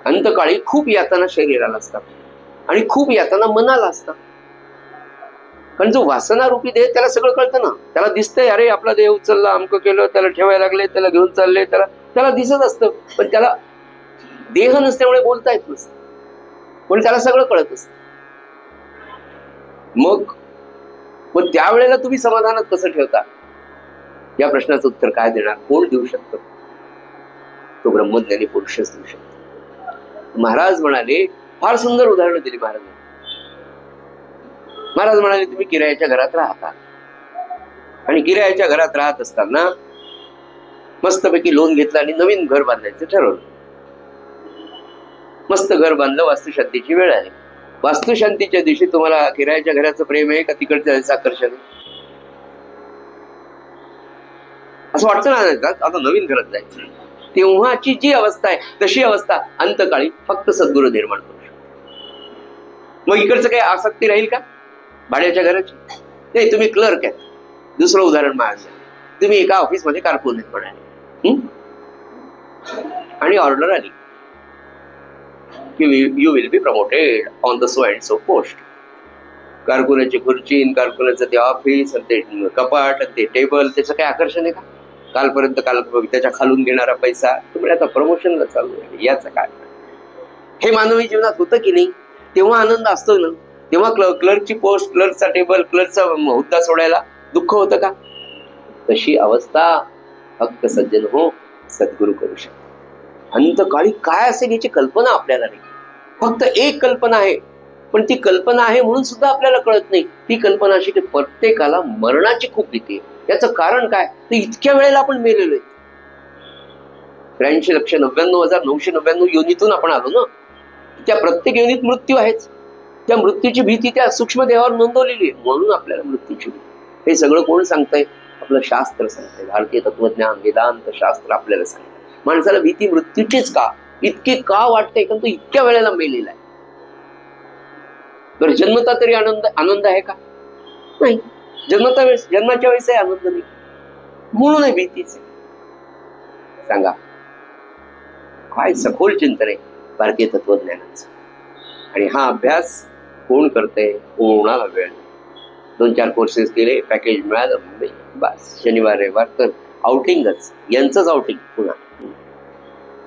Speaker 1: अंतकाळी खूप यातना शरीराला असतात आणि खूप यातना मनाला असतात. कारण जो वासना रूपी देह त्याला सगळं कळतं ना, त्याला दिसतंय अरे आपला देह उचलला, अमकं केलं, त्याला ठेवायला लागले, त्याला घेऊन चालले, त्याला दिसत असतं. पण त्याला देह नसल्यामुळे बोलता येत नसतं, पण त्याला सगळं कळत असतं. मग त्यावेळेला तुम्ही समाधानात कसं ठेवता, या प्रश्नाचं उत्तर काय देणार, कोण देऊ शकतं, तो ब्रह्मज्ञानी पुरुषच देऊ शकतो. महाराज म्हणाले, फार सुंदर उदाहरण दिली महाराज म्हणाले तुम्ही किरायाच्या घरात राहता आणि किरायाच्या घरात राहत असताना मस्तपैकी लोन घेतलं आणि नवीन घर बांधायचं ठरवलं. मस्त घर बांधलं, वास्तुशांतीची वेळ आली. वास्तुशांतीच्या दिवशी तुम्हाला किरायाच्या घराचं प्रेम आहे का तिकडचं आकर्षण आहे, असं वाटतं ना. आता नवीन घरात जायचं, तेव्हाची जी अवस्था आहे तशी अवस्था अंतकाळी फक्त सद्गुरू निर्माण करू शकतो. मग इकडचं काही आसक्ती राहील का भाड्याच्या घराची? नाही, तुम्ही क्लर्क आहेत. दुसरं उदाहरण माझं, तुम्ही एका ऑफिसमध्ये कारकून आहेत म्हणाले आणि ऑर्डर आली की you will be promoted on the so and so post. कारकुनाची खुर्ची, कारकुनाचं ते ऑफिस, ते कपाट, ते टेबल, त्याचं काही आकर्षण आहे का? कालपर्यंत त्याच्या खालून घेणारा पैसा, तुम्ही आता प्रमोशनला चालू आहे, याचं काय? हे मानवी जीवनात होतं की नाही? तेव्हा आनंद असतो ना. तेव्हा क्लर्कची पोस्ट, क्लर्कचा टेबल, क्लर्कचा हुद्दा सोडायला दुःख होतं का? तशी अवस्था फक्त सज्जन हो सद्गुरू करू शकतो. अंतकाळी काय असेल याची कल्पना आपल्याला नाही. फक्त एक कल्पना आहे, पण ती कल्पना आहे म्हणून सुद्धा आपल्याला कळत नाही. ती कल्पना अशी की प्रत्येकाला मरणाची खूप भीती आहे. याचं कारण काय, तर इतक्या वेळेला आपण मेलेलो आहे. 83,99,999 योनीतून आपण आलो ना. त्या प्रत्येक योनीत मृत्यू आहेच. त्या मृत्यूची भीती त्या सूक्ष्म देहावर नोंदवलेली आहे, म्हणून आपल्याला मृत्यूची भीती. हे सगळं कोण सांगतंय? आपलं शास्त्र सांगतंय. भारतीय तत्वज्ञान, वेदांत शास्त्र आपल्याला सांगतंय. माणसाला भीती मृत्यूचीच का इतकी का वाटते, कारण तो इतक्या वेळेला मेलेला आहे. तर जन्मता तरी आनंद आहे का? नाही. जन्माच्या वेळेस आनंद नाही, म्हणून भीतीच आहे. सांगा काय सखोल चिंतन आहे भारतीय तत्वज्ञानाचं. आणि हा अभ्यास कोण करते, कोणाला वेळ नाही. 2-4 कोर्सेस केले, पॅकेज मिळालं, बस शनिवार रविवार तर आउटिंगच, यांचंच आउटिंग. पुन्हा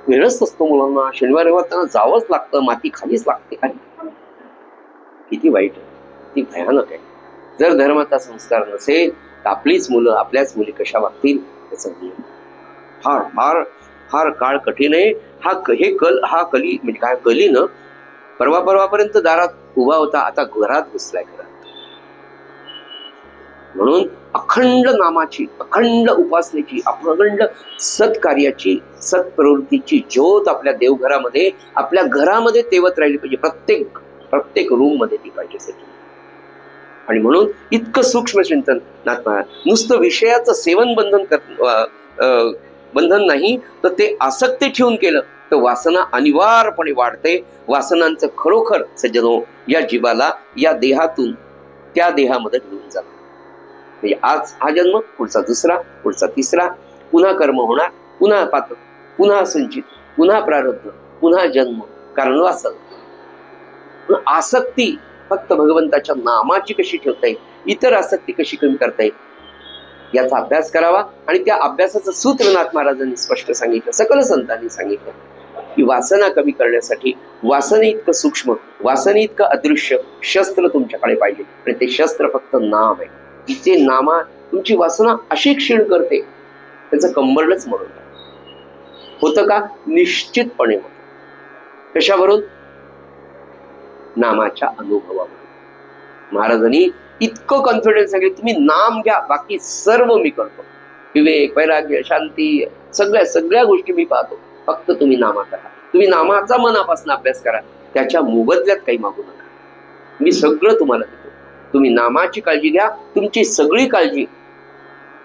Speaker 1: वेळच असतो मुलांना, शनिवार रविवार त्यांना जावंच लागतं, माती खालीच लागते. किती वाईट आहे, किती भयानक आहे. जर धर्माचा संस्कार नसेल तर आपलीच मुलं, आपल्याच मुली कशा वागतील त्याचं नियम. फार फार फार काळ कठीण आहे. हा कली म्हणजे काय, कली न परवापर्यंत दारात उभा होता, आता घरात घुसलाय घरात. म्हणून अखंड नामाची, अखंड उपासनेची, अखंड सत्कार्याची, सत्प्रवृत्तीची ज्योत आपल्या देवघरामध्ये, आपल्या घरामध्ये तेवत राहिली पाहिजे. प्रत्येक रूम मध्ये ती पाहिजे. आणि म्हणून इतकं सूक्ष्म चिंतन नुसतं विषयाचं सेवन बंधन नाही, तर ते आसक्ती ठेवून केलं तर वासना अनिवार्यपणे वाढते. वासनांचं खरोखर सज्जनो या जीवाला या देहातून त्या देहामध्ये घेऊन जातं. म्हणजे आज हा जन्म, पुढचा दुसरा, पुढचा तिसरा, पुन्हा कर्म होणार, पुन्हा पात्र, पुन्हा संचित, पुन्हा प्रारब्ध, पुन्हा जन्म, कारण वासना. आसक्ती फक्त भगवंताच्या नामाची कशी ठेवता येईल, इतर आसक्ती कशी कमी करता येईल, याचा अभ्यास करावा. आणि त्या अभ्यासाचं सूत्र नाथ महाराजांनी स्पष्ट सांगितलं, सकल संतांनी सांगितलं की वासना कमी करण्यासाठी वासने इतकं सूक्ष्म, वासने इतकं अदृश्य शस्त्र तुमच्याकडे पाहिजे. आणि ते शस्त्र फक्त नाम आहे. इथे नामा तुमची वासना अशी क्षीण करते, त्याचं कंबरडच म्हणून होतं का, निश्चितपणे होतं. कशावरून, नामाच्या अनुभवावर. महाराजांनी इतकं कॉन्फिडन्स सांगितलं, तुम्ही नाम घ्या, बाकी सर्व मी करतो. विवेक, वैराग्य, शांती, सगळ्या गोष्टी मी पाहतो, फक्त तुम्ही नामात राहा. तुम्ही नामाचा मनापासून अभ्यास करा, त्याच्या मोबदल्यात काही मागू नका, मी सगळं तुम्हाला देतो. तुम्ही नामाची काळजी घ्या, तुमची सगळी काळजी.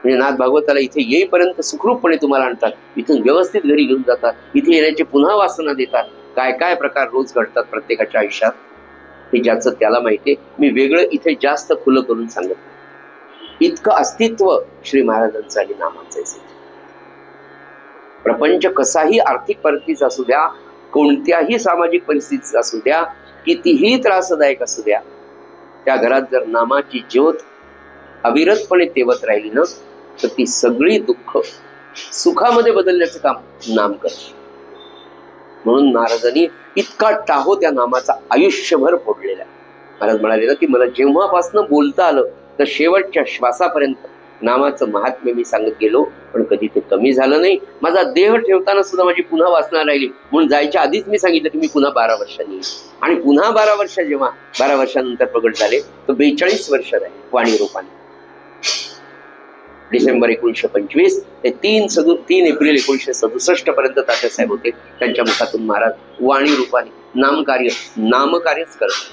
Speaker 1: म्हणजे नाथ भागवताला इथे येईपर्यंत सुखरूपपणे तुम्हाला आणतात, इथून व्यवस्थित घरी घेऊन जातात, इथे येण्याची पुन्हा वासना देतात. काय काय प्रकार रोज घडतात प्रत्येकाच्या आयुष्यात, हे ज्याचं त्याला माहितीये. मी वेगळं इथे जास्त खुलं करून सांगत नाही. इतकं अस्तित्व श्री महाराजांचं आणि नामाचं. प्रपंच कसाही आर्थिक परिस्थितीचा असू द्या, कोणत्याही सामाजिक परिस्थितीचा असू द्या, कितीही त्रासदायक असू द्या, त्या घरात जर नामाची ज्योत अविरतपणे तेवत राहिली ना, तर ती सगळी दुःख सुखामध्ये बदलण्याचं काम नाम करते. म्हणून महाराजांनी इतका टाहो त्या नामाचा आयुष्यभर फोडलेला. महाराज म्हणाले ना की मला जेव्हापासनं बोलता आलं तर शेवटच्या श्वासापर्यंत नामाचं महात्म्य मी सांगत गेलो, पण कधी ते कमी झालं नाही. माझा देह ठेवताना सुद्धा माझी पुन्हा वासना राहिली, म्हणून जायच्या आधीच मी सांगितलं की मी पुन्हा 12 वर्षांनी येईल. आणि पुन्हा 12 वर्ष जेव्हा 12 वर्षानंतर प्रगट झाले तर 42 वर्ष राहिले वाणी रूपाने. डिसेंबर 1925 ते 3 एप्रिल 1967 पर्यंत तात्यासाहेब होते. त्यांच्या मुखातून महाराज वाणी रूपाने नामकार्यच करत.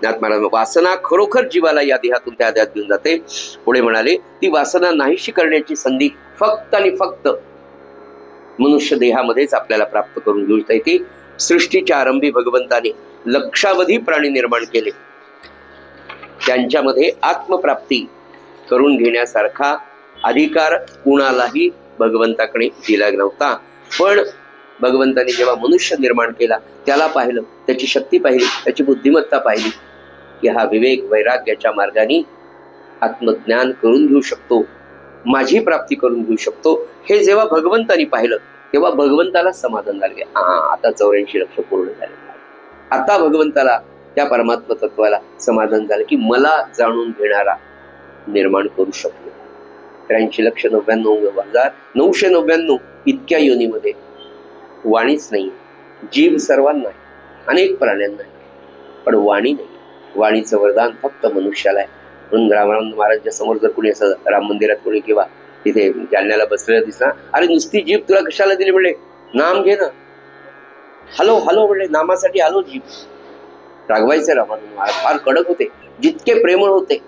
Speaker 1: नाथ महाराज वासना खरोखर जीवाला या देहातून त्या देहात घेऊन जाते. पुढे म्हणाले, ती वासना नाहीशी करण्याची संधी फक्त आणि फक्त मनुष्य देहामध्येच आपल्याला प्राप्त करून घेऊ येते. सृष्टीच्या आरंभी भगवंताने लक्षावधी प्राणी निर्माण केले, त्यांच्यामध्ये आत्मप्राप्ती करून घेण्यासारखा अधिकार कुणालाही भगवंताकडे दिला नव्हता. पण भगवंताने जेव्हा मनुष्य निर्माण केला, त्याला पाहिलं, त्याची शक्ती पाहिली, त्याची बुद्धिमत्ता पाहिली की हा विवेक वैराग्याच्या मार्गाने आत्मज्ञान करून घेऊ शकतो, माझी प्राप्ती करून घेऊ शकतो. हे जेव्हा भगवंतानी पाहिलं तेव्हा भगवंताला समाधान झाले. आता 84 लक्ष पूर्ण झाले. आता भगवंताला, त्या परमात्मा तत्वाला समाधान झालं की मला जाणून घेणारा निर्माण करू शकतो. 83,99,999 इतक्या योनीमध्ये वाणीच नाही. जीव सर्वांना आहे, अनेक प्राण्यांना आहे, पण वाणी नाही. वाणीचं वरदान फक्त मनुष्याला आहे. म्हणून रामानंद महाराजांच्या समोर जर कोणी असं राम मंदिरात कोणी किंवा तिथे जालन्याला बसलेलं दिसला, अरे नुसती जीभ तुला कशाला दिली म्हणले, नाम घे ना. हॅलो हॅलो म्हणले, नामासाठी आलो जीभ. रागवायचे रामानंद महाराज फार कडक होते, जितके प्रेमळ होते.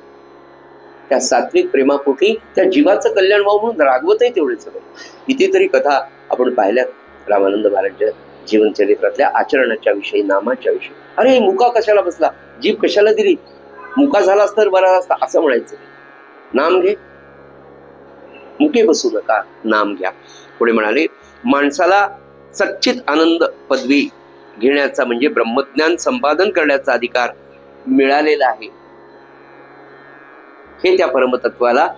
Speaker 1: त्या सात्विक प्रेमापोटी त्या जीवाचं कल्याण व्हावं म्हणून रागवतही तेवढेच. कितीतरी कथा आपण पाहिल्यात रामानंद महाराजांच्या जीवनचरित्रातल्या, आचरणाच्या विषयी, नामाच्या विषयी. अरे मुका कशाला बसला, जीभ कशाला दिली, मुका झाला असता तर बरा असता, असं म्हणायचं. नाम घे, मुके बसू नका, नाम घ्या. पुढे म्हणाले, माणसाला सच्चित आनंद पदवी घेण्याचा म्हणजे ब्रह्मज्ञान संपादन करण्याचा अधिकार मिळालेला आहे. हे त्या परमतत्वाला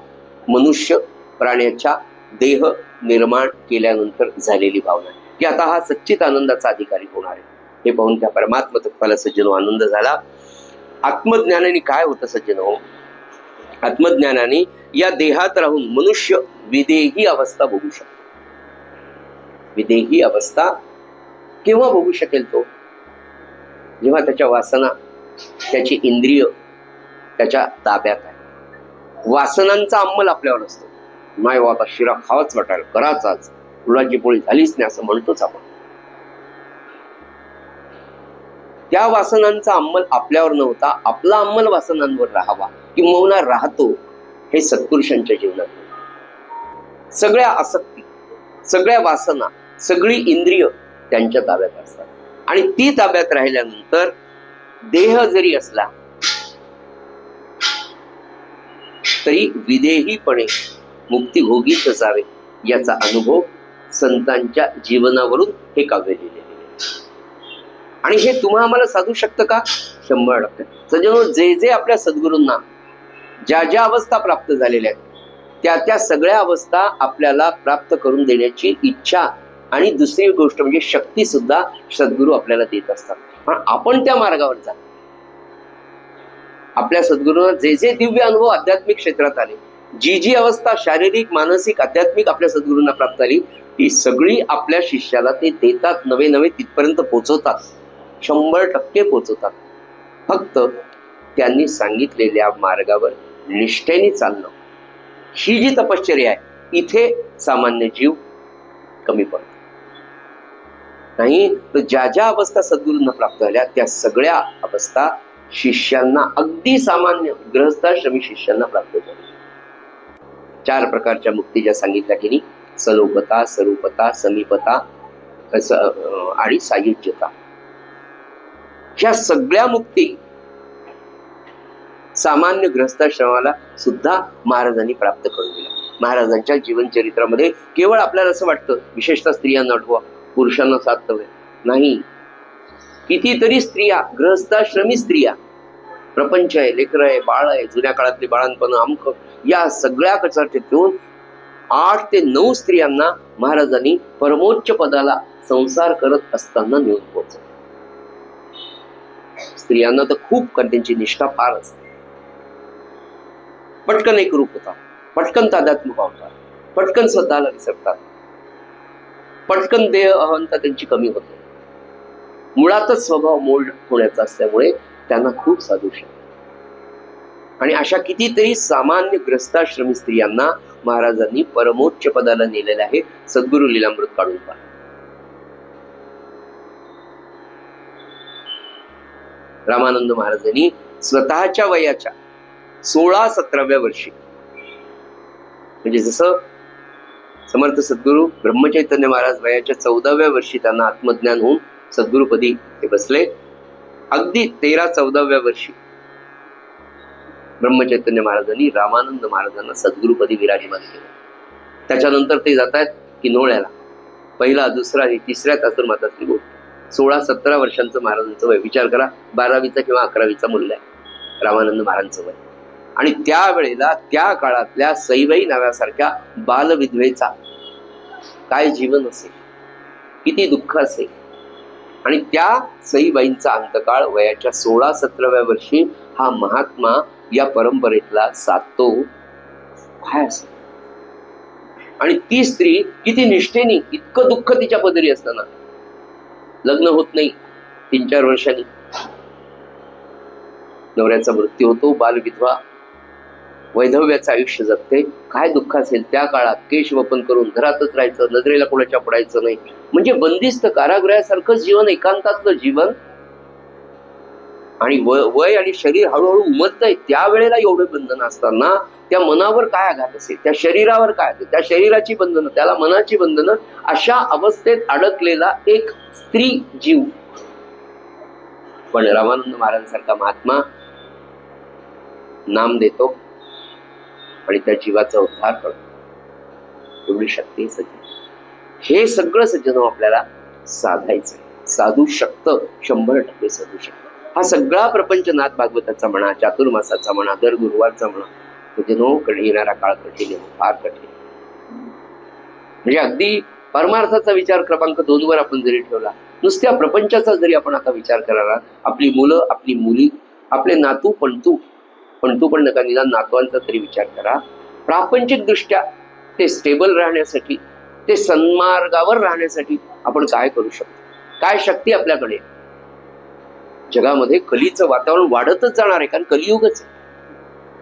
Speaker 1: मनुष्य प्राण्याच्या देह निर्माण केल्यानंतर झालेली भावना की आता हा सच्चित आनंदाचा अधिकारी होणार आहे. हे पाहून त्या परमात्म तत्वाला सज्जनो आनंद झाला. आत्मज्ञानाने काय होतं सज्जनो? आत्मज्ञानाने या देहात राहून मनुष्य विदेही अवस्था भोगू शकतो. विदेही अवस्था केव्हा भोगू शकेल तो? जेव्हा त्याच्या वासना, त्याची इंद्रिय त्याच्या ताब्यात आहे. वासनांचा अंमल आपल्यावर असतो. नाही आता शिरा खावाच वाटायला, कराचाच, पुरणाची पोळी झालीच नाही असं म्हणतोच आपण. त्या वासनांचा अंमल आपल्यावर नव्हता, आपला अंमल वासनांवर राहावा किंवा राहतो. हे सत्पुरुषांच्या जीवनात सगळ्या आसक्ती, सगळ्या वासना, सगळी इंद्रिय त्यांच्या ताब्यात असतात. आणि ती ताब्यात राहिल्यानंतर देह जरी असला तरी विदेहीपणे मुक्तिभोगीच असावे याचा अनुभव संतांच्या जीवनावरून हे काव्य लिहिलेले आहे. आणि हे तुम्हा आम्हाला साधू शकतं का? 100%. सज्जनो, जे जे आपल्या सद्गुरूंना ज्या ज्या अवस्था प्राप्त झालेल्या आहेत त्या त्या सगळ्या अवस्था आपल्याला प्राप्त करून देण्याची इच्छा आणि दुसरी गोष्ट म्हणजे शक्ती सुद्धा सद्गुरू आपल्याला देत असतात. पण आपण त्या मार्गावर जा. आपल्या सद्गुरूंना जे जे दिव्य अनुभव आध्यात्मिक क्षेत्रात आले, जी जी अवस्था शारीरिक, मानसिक, आध्यात्मिक आपल्या सद्गुरूंना प्राप्त झाली, ती सगळी आपल्या शिष्याला ते देतात, नवे नवे तिथपर्यंत पोहोचवतात. 100% पोहोचवतात. फक्त त्यांनी सांगितलेल्या मार्गावर निष्ठेने चालणं ही जी तपश्चर्या आहे, इथे सामान्य जीव कमी पडतो. नाही तर ज्या ज्या अवस्था सद्गुरूंना प्राप्त झाल्या त्या सगळ्या अवस्था शिष्यांना, अगदी सामान्य गृहस्थाश्रमी शिष्यांना प्राप्त झाल्या. 4 प्रकारच्या मुक्ती ज्या सांगितल्या की नाही, सलोपता, स्वरूपता, समीपता आणि सायुज्यता. ह्या सगळ्या मुक्ती सामान्य गृहस्थाश्रमाला सुद्धा महाराजांनी प्राप्त करून दिल्या. महाराजांच्या जीवनचरित्रामध्ये केवळ आपल्याला असं वाटतं विशेषतः स्त्रियांना आठवा, पुरुषांना साधतव्य नाही. कितीतरी स्त्रिया, गृहस्थाश्रमी स्त्रिया, प्रपंच आहे, लेकर आहे, बाळ आहे, जुन्या काळातले बाळांपण, अमक, या सगळ्या कचाट्यात ठेवून 8 ते 9 स्त्रियांना महाराजांनी परमोच्च पदाला संसार करत असताना नेऊन पोहोचवलं. स्त्रियांना तर खूप त्यांची निष्ठा फार असते. पटकन एक रूप होता, पटकन तादात्म्य होतात, पटकन स्वतःला विसरतात, पटकन देह अहंता त्यांची कमी होते. मुळातच स्वभाव मोल्ड होण्याचा असल्यामुळे त्यांना खूप साधू शकतात. आणि अशा कितीतरी सामान्य ग्रस्ताश्रमी स्त्रियांना महाराजांनी परमोच्च पदाला नेलेले आहे. सद्गुरु लीलामृत काढून पहा. रामानंद महाराजांनी स्वतःच्या वयाच्या 16-17व्या वर्षी, म्हणजे जसं समर्थ सद्गुरु ब्रह्मचैतन्य महाराज वयाच्या 14व्या वर्षी त्यांना आत्मज्ञान होऊन सद्गुरुपदी ते बसले, अगदी 13-14व्या वर्षी ब्रह्मचैतन्य महाराजांनी रामानंद महाराजांना सद्गुरुपदी विराजमान केले. त्याच्यानंतर ते जात आहेत किन्होळ्याला. पहिला, दुसरा, तिसऱ्या चातुर्मासातली गोष्ट. 16-17 वर्षांचं महाराजांचं वय. विचार करा, 12वीचा किंवा 11वीचा मुलगा आहे रामानंद महाराजांचं वय. आणि त्यावेळेला त्या काळातल्या सईबाई नावासारख्या बालविधवेचा काय जीवन असेल, किती दुःख असेल. आणि त्या सईबाईंचा अंतकाळ वयाच्या 16-17व्या वर्षी हा महात्मा या परंपरेतला साधतो. काय असेल. आणि ती स्त्री किती निष्ठेने, इतकं दुःख तिच्या पदरी असताना लग्न होत नाही. 3-4 वर्षांनी नवऱ्याचा मृत्यू होतो, बालविधवा वैधव्याचं आयुष्य जगते. काय दुःख असेल त्या काळात. केश वपन करून घरातच राहायचं, नजरेला कोणाच्या पडायचं नाही, म्हणजे बंदिस्त कारागृहासारखं जीवन, एकांतातलं जीवन. आणि वय आणि शरीर हळूहळू उमटतंय. त्यावेळेला एवढे बंधन असताना त्या मनावर काय आघात असेल, त्या शरीरावर काय असेल, त्या शरीराची बंधनं, त्याला मनाची बंधनं, अशा अवस्थेत अडकलेला एक स्त्री जीव. पण रामानंद महाराजांसारखा महात्मा नाम देतो आणि त्या जीवाचा उद्धार करतो. एवढी शक्ती सज्जन. हे सगळं सज्जन आपल्याला साधायचं. साधू शकतं, 100% साधू शकतं. हा सगळा प्रपंच नाथ भागवताचा म्हणा, चातुर्मासाचा म्हणा, दर गुरुवारचा म्हणा, म्हणजे येणारा काळ कठीण आहे, फार कठीण. म्हणजे अगदी परमार्थाचा विचार क्रमांक 2 वर आपण जरी ठेवला, नुसत्या प्रपंचाचा जरी आपण आता विचार करायला, आपली मुलं, आपली मुली, आपले नातू पणतू पण नका, निदान नातवांचा तरी विचार करा. प्रापंचिक दृष्ट्या ते स्टेबल राहण्यासाठी, ते सन्मार्गावर राहण्यासाठी आपण काय करू शकतो, काय शक्ती आपल्याकडे. जगामध्ये कलीचं वातावरण वाढतच जाणार आहे, कारण कलियुगच आहे.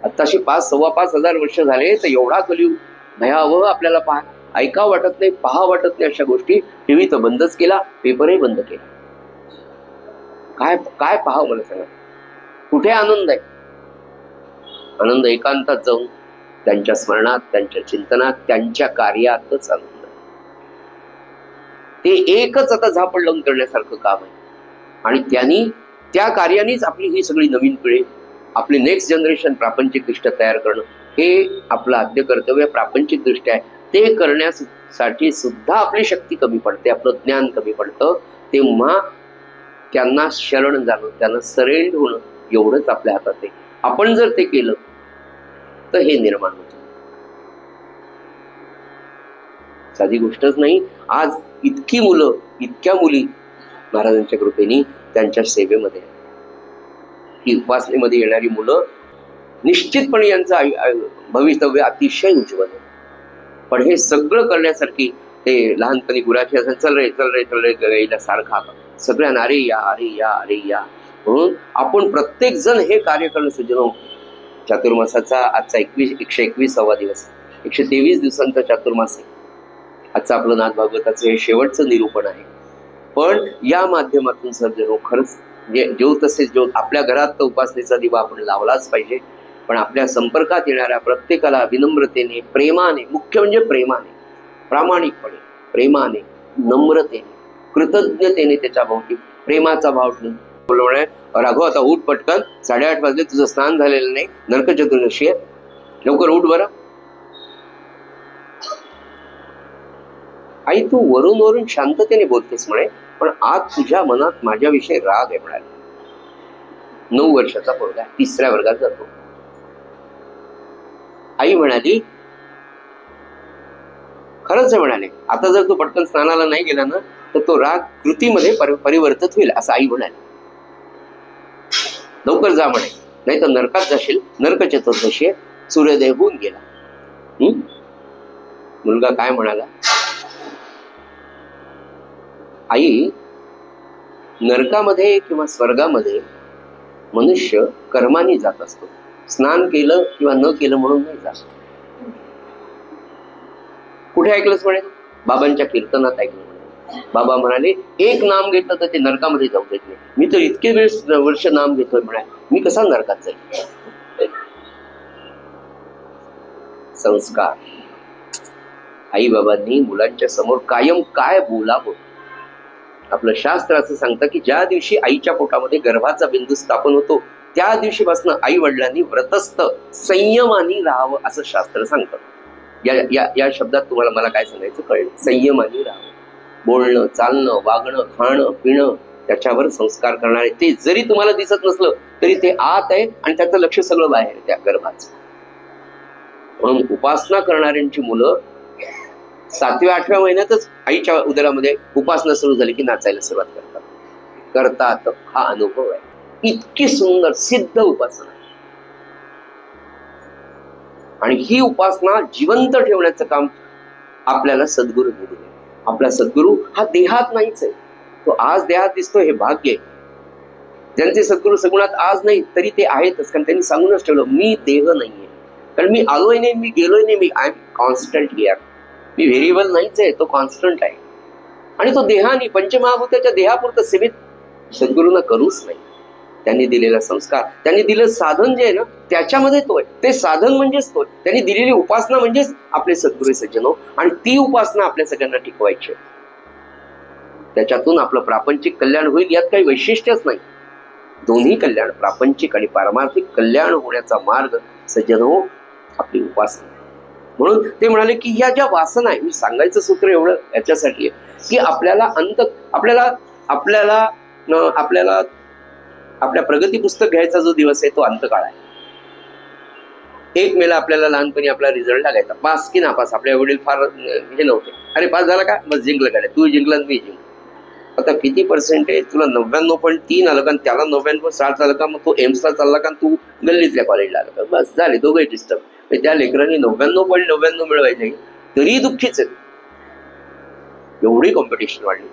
Speaker 1: आत्ताशी 5,000-5,500 वर्ष झाले तर एवढा कलियुग भयावह आपल्याला ऐका वाटत नाही, पहा वाटत नाही. अशा गोष्टी टीव्ही तर बंदच केला, पेपरही बंद केला. काय काय पाहावं मला सांगा. कुठे आनंद आहे? आनंद एकांतात जाऊन त्यांच्या स्मरणात, त्यांच्या चिंतनात, त्यांच्या कार्यातच आनंद आहे. ते एकच आता झापड लावून करण्यासारखं काम आहे. आणि त्या कार्यानेच आपली ही सगळी नवीन पिढी, आपली नेक्स्ट जनरेशन प्रापंचिक दृष्ट्या तयार करणं हे आपलं आद्य कर्तव्य प्रापंचिक दृष्ट्या आहे. ते करण्यासाठी सुद्धा आपली शक्ती कमी पडते, आपलं ज्ञान कमी पडतं. तेव्हा त्यांना शरण जाणं, त्यांना सरेंड होणं एवढंच आपल्या हातात आहे. आपण जर ते केलं तर हे निर्माण होतं. साधी गोष्टच नाही. आज इतकी मुलं, इतक्या मुली महाराजांच्या कृपेने त्यांच्या सेवेमध्ये, ही उपासनेमध्ये येणारी मुलं निश्चितपणे यांचं भवितव्य अतिशय उज्ज्वल आहे. पण हे सगळं करण्यासारखी ते लहानपणी गुराखी असं चल रे गाईला सारखा सगळ्यांना अरे या म्हणून आपण प्रत्येक जण हे कार्य करणं सुजनो. चातुर्मासाचा आजचा 121वा दिवस, 123 दिवसांचा चातुर्मास आहे आजचा. आपलं नाथ भागवताचं हे शेवटचं निरूपण आहे. पण या माध्यमातून सर्वजण खरंच ज्योत तसेच ज्योत, आपल्या घरात तर उपासनेचा दिवा आपण लावलाच पाहिजे. पण आपल्या संपर्कात येणाऱ्या प्रत्येकाला विनम्रतेने, प्रेमाने, मुख्य म्हणजे प्रेमाने, प्रामाणिकपणे, प्रेमाने, नम्रतेने, कृतज्ञतेने त्याच्या भोवती प्रेमाचा भाव ठेवून बोलवणे. राघव आता उठ पटकन, 8:30 वाजले, तुझं स्नान झालेलं नाही, नरक चतुर्दशी आहे, लवकर उठ बरं. आई तू वरून शांततेने बोलतेस म्हणे, पण आज तुझ्या मनात माझ्याविषयी राग आहे म्हणाले. 9 वर्षाचा पोरगा, 3ऱ्या वर्गात जातो. आई म्हणाली खरंच आहे म्हणाले, आता जर तू पटकन स्नानाला नाही गेला ना तर तो राग कृतीमध्ये परिवर्तित होईल असं आई म्हणाली. लवकर जा म्हणे, नाही तर नरकात जाशील, नरक चतुर्दशी, सूर्योदय होऊन गेला. मुलगा काय म्हणाला? आई, नरकामध्ये किंवा स्वर्गामध्ये मनुष्य कर्माने जात असतो, स्नान केलं किंवा न केलं म्हणून नाही जात. कुठे ऐकलंच म्हणे? बाबांच्या कीर्तनात ऐकलं म्हणे. बाबा म्हणाले एक नाम घेतलं तर ते नरकामध्ये जाऊ देत नाही. मी तर इतके वर्ष नाम घेतोय म्हणाले, मी कसा नरकात जाईल? संस्कार. आई बाबांनी मुलांच्या समोर कायम काय बोलावं. आपलं शास्त्र असं सांगतं की ज्या दिवशी आईच्या पोटामध्ये गर्भाचा बिंदू स्थापन होतो त्या दिवशीपासून आई वडिलांनी व्रतस्थ संयमानी राहावं असं शास्त्र सांगतं. या शब्दात मला काय सांगायचं कळलं. संयमानी राहावं. बोलणं, चालणं, वागणं, खाणं, पिणं, त्याच्यावर संस्कार करणारे ते जरी तुम्हाला दिसत नसलं तरी ते आत आहे आणि त्याचं लक्ष सगळं बाहेर आहे त्या गर्भाचं. म्हणून उपासना करणाऱ्यांची मुलं 7व्या-8व्या महिन्यातच आईच्या उदरामध्ये उपासना सुरू झाली की नाचायला सुरुवात करतात. हा अनुभव आहे. इतकी सुंदर सिद्ध उपासना आहे. आणि ही उपासना जिवंत ठेवण्याचं काम आपल्याला सद्गुरूंनी दिले. आपला सद्गुरू हा देहात नाहीच आहे, तो आज देहात दिसतो हे भाग्य आहे. ज्यांचे सद्गुरू सगुणात आज नाही तरी ते आहेतच, कारण त्यांनी सांगूनच ठेवलं मी देह नाहीये. कारण मी आलोय नाही, मी गेलोय नाही, मी आय एम कॉन्स्टंट हिअर. मी व्हेरिएबल नाहीच आहे, तो कॉन्स्टंट आहे. आणि तो देहानी पंचमहाभूताच्या देहापुरतं सीमित सद्गुरूंना करूच नाही. त्यांनी दिलेला संस्कार, त्यांनी दिलेलं साधन जे आहे ना त्याच्यामध्ये तो आहे. ते साधन म्हणजेच तो, त्यांनी दिलेली उपासना म्हणजेच आपले सद्गुरू सज्जनो. आणि ती उपासना आपल्या सगळ्यांना टिकवायची. त्याच्यातून आपलं प्रापंचिक कल्याण होईल यात काही वैशिष्ट्यच नाही. दोन्ही कल्याण, प्रापंचिक आणि पारमार्थिक कल्याण होण्याचा मार्ग सज्जनो आपली उपासना. म्हणून ते म्हणाले की या ज्या वासना आहे, मी सांगायचं सूत्र एवढं याच्यासाठी आहे की आपल्याला आपल्याला आपल्याला आपल्या प्रगती पुस्तक घ्यायचा जो दिवस आहे तो अंतकाळ आहे. 1 मेला आपल्याला लहानपणी आपला रिझल्ट लागायचा, पास की नापास. आपल्या वडील फार हे नव्हते, अरे पास झाला का बस जिंकलं का, तू जिंकला मी जिंकलो. आता किती पर्सेंटेज, तुला 99.3 आलं का, त्याला 99.7 आलं का, मग तो एम्सला चालला का, तू गल्लीतल्या कॉलेजला आला का, बस झाले दोघे डिस्टर्ब. त्या लेकरांनी 99.99 मिळवायचे तरी दुःखीच आहे, एवढी कॉम्पिटिशन वाढली,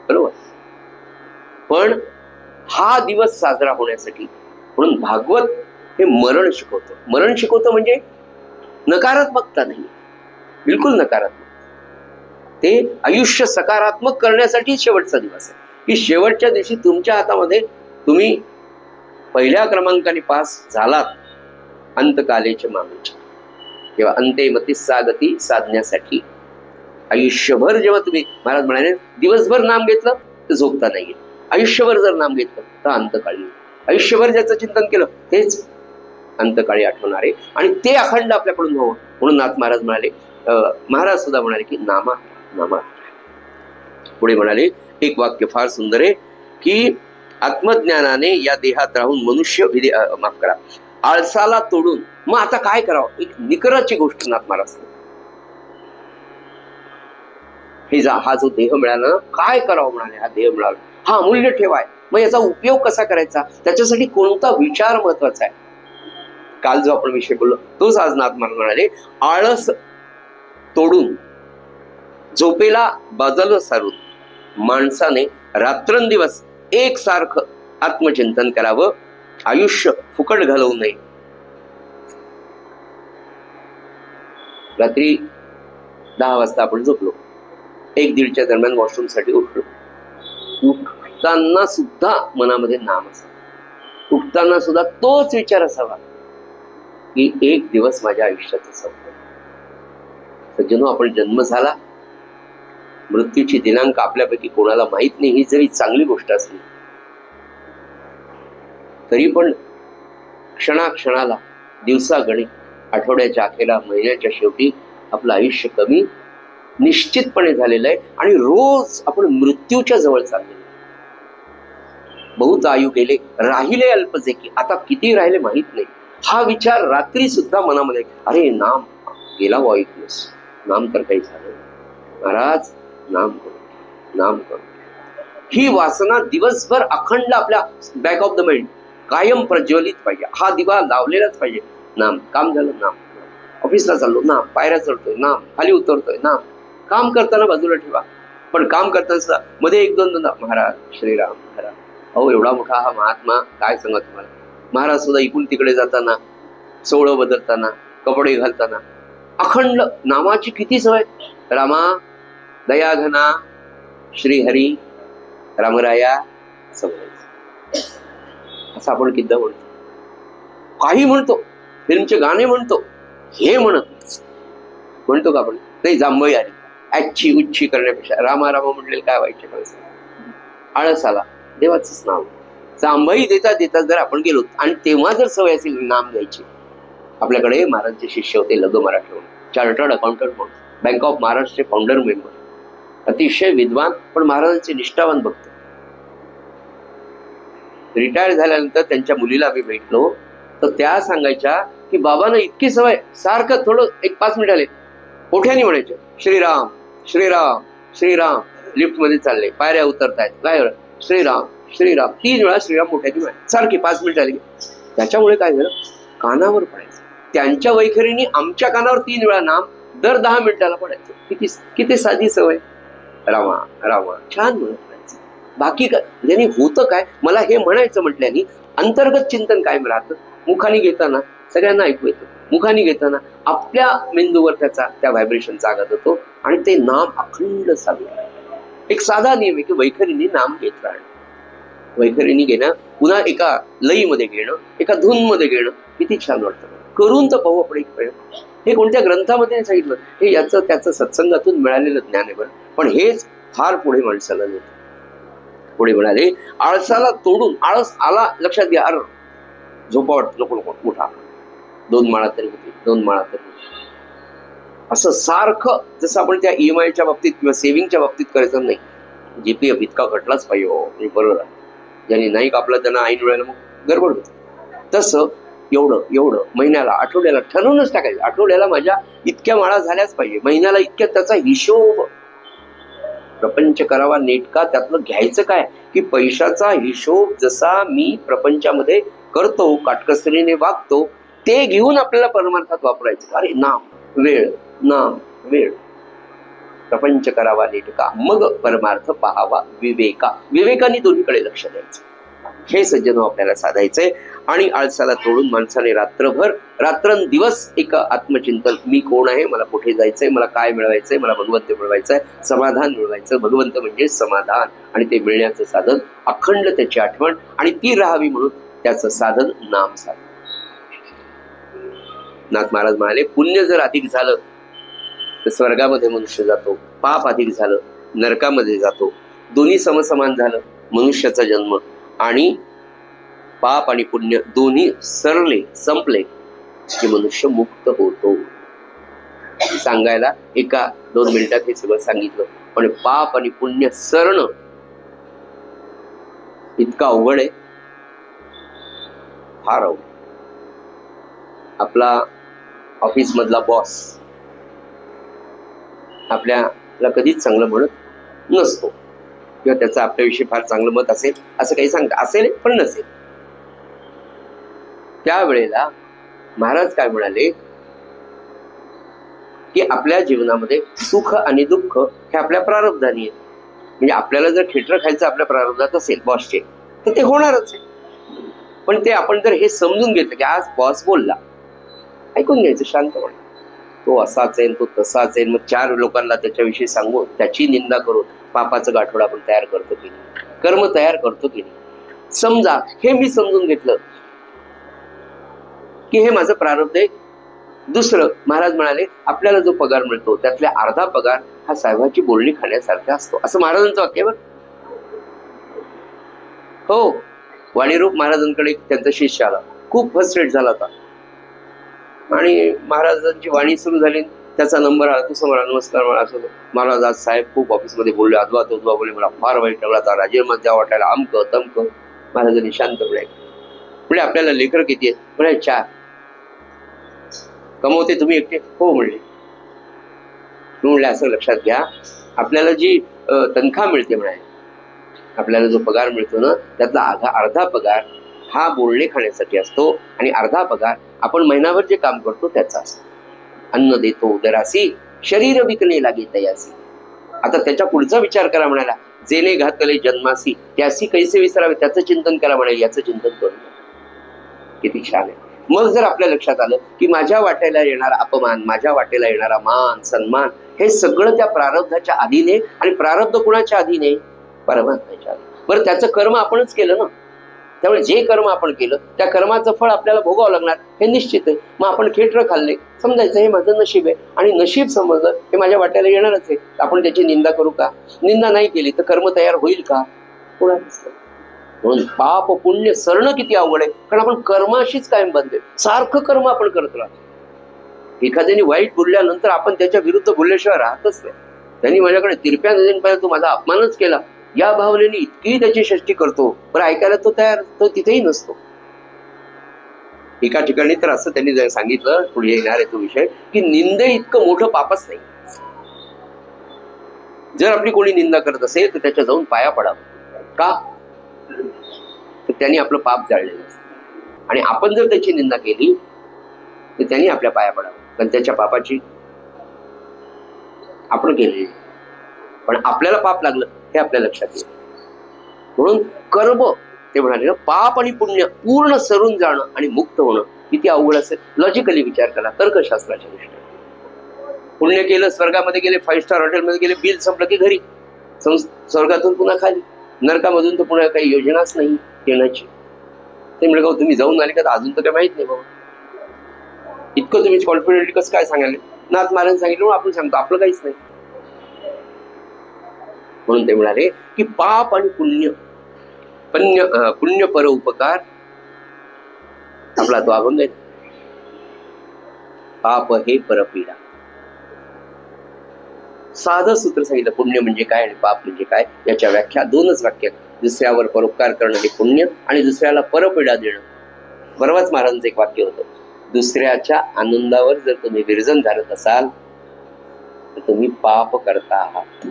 Speaker 1: बरोबर. पण हा दिवस साजरा होण्यासाठी म्हणून भागवत हे मरण शिकवतं. मरण शिकवतं म्हणजे नकारात्मकता नाही, बिलकुल नकारात्मक. ते आयुष्य सकारात्मक करण्यासाठी शेवटचा दिवस आहे, की शेवटच्या दिवशी तुमच्या हातामध्ये तुम्ही पहिल्या क्रमांकाने पास झालात अंतकालेचे मामेचे, तेव्हा अंते मतिस्सा गती साधण्यासाठी आयुष्यभर जेव्हा तुम्ही, महाराज म्हणाले दिवसभर नाम घेतलं तर झोपता नाही, आयुष्यभर जर नाम घेतलं तर अंतकाळी, आयुष्यभर ज्याचं चिंतन केलं तेच अंतकाळी आठवणार आहे. आणि ते अखंड आपल्याकडून व्हावं म्हणून नाथ महाराज म्हणाले, महाराज सुद्धा म्हणाले की नामा नामा. पुढे म्हणाले एक वाक्य फार सुंदर आहे की आत्मज्ञानाने या देहात राहून मनुष्य माफ करा आळसाला तोडून मग आता काय करावं, एक निकराची गोष्ट नाथ महाराज. हे हा जो देह मिळाला काय करावं म्हणाले, हा देह मिळाला हा अमूल्य ठेवाय, मग याचा उपयोग कसा करायचा, त्याच्यासाठी कोणता विचार महत्वाचा आहे. काल जो आपण विषय बोललो तोच आज नाथ महाराज म्हणाले, आळस तोडून झोपेला बाजूला सारून माणसाने रात्रंदिवस एकसारखं आत्मचिंतन करावं, आयुष्य फुकट घालवू नये. रात्री 10 वाजता आपण झोपलो, 1-1:30च्या दरम्यान वॉशरूम साठी उठलो, उठताना सुद्धा मनामध्ये नाम असावा, उठताना सुद्धा तोच विचार असावा की एक दिवस माझ्या आयुष्याचा संपतो. सज्जनो, आपण जन्म झाला, मृत्यूची दिनांक आपल्यापैकी कोणाला माहित नाही, ही जरी चांगली गोष्ट असली तरी पण क्षणाक्षणाला, दिवसागणिक, आठवड्याच्या अखेरा, महिन्याच्या शेवटी आपलं आयुष्य कमी निश्चितपणे झालेलं आहे आणि रोज आपण मृत्यूच्या जवळ चाललेलो. बहुत आयु गेले राहिले अल्पजे की, आता किती राहिले माहित नाही. हा विचार रात्री सुद्धा मनामध्ये, अरे नाम गेला वाईटनेस, नाम तर काही झालं महाराज, नाम करू नाम करू. ही वासना दिवसभर अखंड आपल्या बॅक ऑफ द माइंड कायम प्रज्वलित पाहिजे, हा दिवा लावलेलाच पाहिजे. नाम, काम झालं नाम, ऑफिसला चाललो नाम, पायऱ्या चढतोय नाम, खाली उतरतोय नाम, काम करताना बाजूला ठेवा, पण काम करताना सुद्धा मध्ये 1-2 महाराज श्रीराम महाराज, अहो एवढा मोठा हा महात्मा, काय सांगा तुम्हाला. महाराज सुद्धा इकडून तिकडे जाताना, सोहळं बदलताना, कपडे घालताना अखंड नामाची किती सवय. रामा दयाघना श्रीहरी रामराया सवय, असं आपण किद्दा म्हणतो, काही म्हणतो, फिल्मचे गाणे म्हणतो, हे म्हणतो का आपण नाही. जांभई आली ऍच्छी उच्छी करण्यापेक्षा रामा रामा म्हटलेलं काय वाईट. आळस आला, देवाचंच नाव. जांभई देता देता जर आपण गेलो आणि तेव्हा जर सवय असेल नाम द्यायची. आपल्याकडे महाराजचे शिष्य होते लग मराठे म्हणून, चार्टर्ड अकाउंटंट म्हणून, बँक ऑफ महाराष्ट्रचे फाउंडर मेंबर, अतिशय विद्वान पण महाराजांचे निष्ठावान भक्त. रिटायर झाल्यानंतर त्यांच्या मुलीला आम्ही भेटलो तर त्या सांगायच्या की बाबांना इतकी सवय, सारखं थोडं 1-5 मिनिट आले मोठ्याने म्हणायचे श्रीराम श्रीराम श्रीराम. लिफ्ट मध्ये चालले, पायऱ्या उतरतायत, काय श्रीराम श्रीराम, 3 वेळा श्रीराम मोठ्याने म्हणायचे, सारखे 5 मिनिट आले. त्याच्यामुळे काय झालं, कानावर पडायचं. त्यांच्या वैखरीने आमच्या कानावर 3 वेळा नाम दर 10 मिनिटाला पडायचं. किती साधी सवय. रामा रामा छान म्हणत राहायचं. बाकी काय त्यांनी होतं काय, मला हे म्हणायचं म्हटल्याने अंतर्गत चिंतन कायम राहतं. मुखाने घेताना सगळ्यांना ऐकू येतं, मुखाने घेताना आपल्या मेंदूवर त्या व्हायब्रेशनचा आघात होतो आणि ते नाम अखंड चालू आहे. एक साधा नियम आहे की वैखरीने नाम घेत राहणं, वैखरीने घेणं, पुन्हा एका लईमध्ये घेणं, एका धूनमध्ये घेणं, किती छान वाटतं. करून तर पाहू आपण एक प्रयोग. हे कोणत्या ग्रंथामध्ये सांगितलं, हे याचं त्याचं सत्संगातून मिळालेलं ज्ञान आहे बरं, पण हेच फार पुढे माणसाला देतं. पुढे म्हणाले आळसाला तोडून, आळस आला लक्षात घ्या, अरे झोपावट नको नको उठा, 2 माळा तरी होती, 2 माळा तरी होती, असं सारखं. जसं आपण त्या EMI च्या बाबतीत किंवा सेव्हिंगच्या बाबतीत करायचं नाही. जीपीएफ इतका घटलाच पाहिजे हो, बरोबर. ज्यांनी नाही कापला त्यांना ऐन वेळेला मग गडबड होते. तसं एवढं एवढं महिन्याला, आठवड्याला ठरवूनच टाकायचं. आठवड्याला माझ्या इतक्या माळा झाल्याच पाहिजे, महिन्याला इतक्या, त्याचा हिशोब. प्रपंच करावा नेटका, त्यातलं घ्यायचं काय की पैशाचा हिशोब जसा मी प्रपंचामध्ये करतो, काटकसरीने वागतो, ते घेऊन आपल्याला परमार्थात वापरायचं. अरे नाम वेळ, नाम वेळ. प्रपंच करावा नेटका, मग परमार्थ पाहावा विवेका. विवेकाने दोन्हीकडे लक्ष द्यायचं. हे सज्जन आपल्याला साधायचंय. आणि आळसाला तोडून माणसाने रात्रभर, रात्रंदिवस एक आत्मचिंतन. मी कोण आहे, मला कुठे जायचंय, मला काय मिळवायचंय, मला भगवंत मिळवायचंय, समाधान मिळवायचं. भगवंत म्हणजे समाधान, आणि ते मिळण्याचं साधन अखंड त्याची आठवण, आणि ती राहावी म्हणून त्याचं साधन नाम साधन. नाथ महाराज म्हणाले, पुण्य जर अधिक झालं तर स्वर्गामध्ये मनुष्य जातो, पाप अधिक झालं नरकामध्ये जातो. दोन्ही समसमान झालं, मनुष्याचा जन्म आणि पाप आणि पुण्य दोन्ही सरले, संपले की मनुष्य मुक्त होतो. सांगायला 1-2 मिनिटात हे सगळं सांगितलं, पण पाप आणि पुण्य सरणं इतका अवघड आहे, फार अवघड. आपला ऑफिस मधला बॉस आपल्याला कधीच चांगलं म्हणत नसतो, किंवा त्याचं आपल्याविषयी फार चांगलं मत असेल असं काही सांगता असेल पण नसेल. त्यावेळेला महाराज काय म्हणाले की आपल्या जीवनामध्ये सुख आणि दुःख हे आपल्या प्रारब्धानी आहे. म्हणजे आपल्याला जर खेटर खायचं आपल्या प्रारब्धात असेल बॉसचे, तर ते होणारच आहे. पण ते आपण जर हे समजून घेतलं की आज बॉस बोलला, ऐकून घ्यायचं शांतपणे. तो असाच आहे, तो तसाच आहे. मग 4 लोकांना त्याच्याविषयी सांगून त्याची निंदा करून पापाचं गाठोडं आपण तयार करतो की नाही, कर्म तयार करतो की नाही. समजा हे मी समजून घेतलं की हे माझं प्रारब्ध आहे. दुसरं, महाराज म्हणाले आपल्याला जो पगार मिळतो त्यातल्या अर्धा पगार हा साहेबाची बोलणी खाण्यासारखा असतो, असं महाराजांचं वाक्य बरं. हो, वाणीरूप महाराजांकडे त्यांचा शिष्य आला, खूप फ्रस्ट्रेट झाला होता, आणि महाराजांची वाणी सुरू झाली. त्याचा नंबर आला, तो समोर नमस्कार मला असं, महाराज आज साहेब खूप ऑफिसमध्ये बोलले, अद्वा तद्वा बोलले, मला फार वाईट लागला, आता राजीनामा द्यावा वाटायला, अमक तमक. महाराजांनी शांतपणे म्हणजे आपल्याला लेकर किती आहेत, म्हणजे 4. कमवते तुम्ही एकटे? हो म्हणले. म्हणले असं लक्षात घ्या, आपल्याला जी तनखा मिळते म्हणाले, आपल्याला जो पगार मिळतो ना त्यातला अर्धा पगार हा बोलणे खाण्यासाठी असतो, आणि अर्धा पगार आपण महिनाभर जे काम करतो त्याचा असतो. अन्न देतो उदरासी, शरीर विकणे लागे तयासी. आता त्याच्या पुढचा विचार करा म्हणाला, जेने घातले जन्मासी त्यासी कैसे विसरावे, त्याचं चिंतन करा म्हणाले, याचं चिंतन करू. किती छान आहे. मग जर आपल्या लक्षात आलं की माझ्या वाटेला येणारा अपमान, माझ्या वाटेला येणारा मान सन्मान, हे सगळं त्या प्रारब्धाच्या अधीने, आणि प्रारब्ध कुणाच्या अधीने? परमात्म्याच्या अधीने. बरं, त्याचं कर्म आपणच केलं ना, त्यामुळे जे कर्म आपण केलं त्या कर्माचं फळ आपल्याला भोगावं लागणार हे निश्चित आहे. मग आपण खेटर खाल्ले, समजायचं हे माझं नशीब आहे, आणि नशीब समजलं हे माझ्या वाट्याला येणारच आहे. आपण त्याची निंदा करू का? निंदा नाही केली तर कर्म तयार होईल का? होणारच नाही. म्हणून पाप पुण्य सरणं किती अवघड आहे, कारण आपण कर्माशीच कायम बंधले, सारखं कर्म आपण करत राहतो. एखाद्याने वाईट बोलल्यानंतर आपण त्याच्या विरुद्ध बोलल्याशिवाय राहतच नाही. त्यांनी माझ्याकडे तिरप्या नजरेपर्यंत तो माझा अपमानच केला, या भावनेने इतकी त्याची षष्टी करतो, पण ऐकायला तो तयार, तो तिथेही नसतो. एका ठिकाणी तर असं त्यांनी सांगितलं, पुढे येणार आहे तो विषय, की निंदे इतकं मोठं पापच नाही. जर आपली कोणी निंदा करत असेल तर त्याच्या जाऊन पाया पडावं. का? तर त्यांनी आपलं पाप जाळलेलं असतं, आणि आपण जर त्याची निंदा केली तर त्यांनी आपल्या पाया पडावं, कारण त्याच्या पापाची आपण केली, पण आपल्याला पाप लागलं हे आपल्या लक्षात येईल. म्हणून कर्म, ते म्हणाले ना, पाप आणि पुण्य पूर्ण सरून जाणं आणि मुक्त होणं किती अवघड असेल. लॉजिकली विचार करा, तर्कशास्त्राच्या दृष्टीने. पुण्य केलं, स्वर्गामध्ये गेले, 5 स्टार हॉटेलमध्ये गेले, बिल संपलं की घरी, स्वर्गातून पुन्हा खाली, नरकामधून तर पुन्हा काही योजनाच नाही येण्याची. ते म्हणजे तुम्ही जाऊन आले का? अजून तर काही माहित नाही बाबा. इतकं तुम्ही कॉन्फिडेंटली कसं काय सांगायला? नाथ महाराज सांगितलं, आपण सांगतो आपलं काहीच नाही. म्हणून ते म्हणाले की पाप आणि पुण्य, पुण्य पर उपकार आपला तो अभंग आहे. पाप हे परपीडा, साधं सूत्र सांगितलं, पुण्य म्हणजे काय आणि पाप म्हणजे काय याच्या व्याख्या 2च वाक्य. दुसऱ्यावर परोपकार करणं हे पुण्य आणि दुसऱ्याला परपीडा देणं. बरोबरच महाराजांचं एक वाक्य होतं, दुसऱ्याच्या आनंदावर जर तुम्ही विरजन धरत असाल तर तुम्ही पाप करता आहात.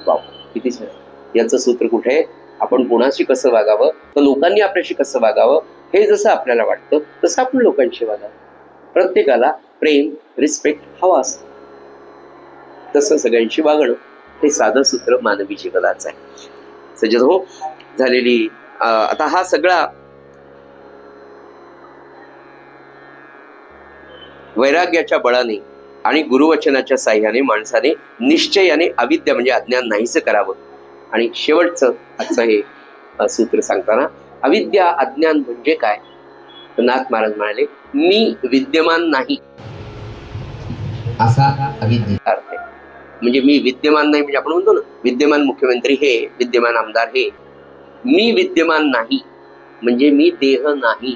Speaker 1: बाप, किती छान. याचं सूत्र कुठे? आपण कोणाशी कसं वागावं, तर लोकांनी आपल्याशी कसं वागावं हे जसं आपल्याला वाटतं तसं आपण लोकांशी वागावं. प्रत्येकाला प्रेम, रिस्पेक्ट हवा असतो, तसं सगळ्यांशी वागणं हे साधं सूत्र मानवी जीवनाचं आहे. सज्जन हो, झालेली आता हा सगळा वैराग्याच्या बळाने आणि गुरुवचनाच्या साह्याने माणसाने निश्चयाने अविद्या म्हणजे अज्ञान नाहीसं करावं. आणि शेवटचं आजचं हे सूत्र सांगताना, अविद्या अज्ञान म्हणजे काय? नाथ महाराज म्हणाले, मी विद्यमान नाही असा अविद्येचा अर्थ आहे. म्हणजे मी विद्यमान नाही म्हणजे आपण म्हणतो ना, विद्यमान मुख्यमंत्री हे, विद्यमान आमदार हे. मी विद्यमान नाही म्हणजे मी देह नाही,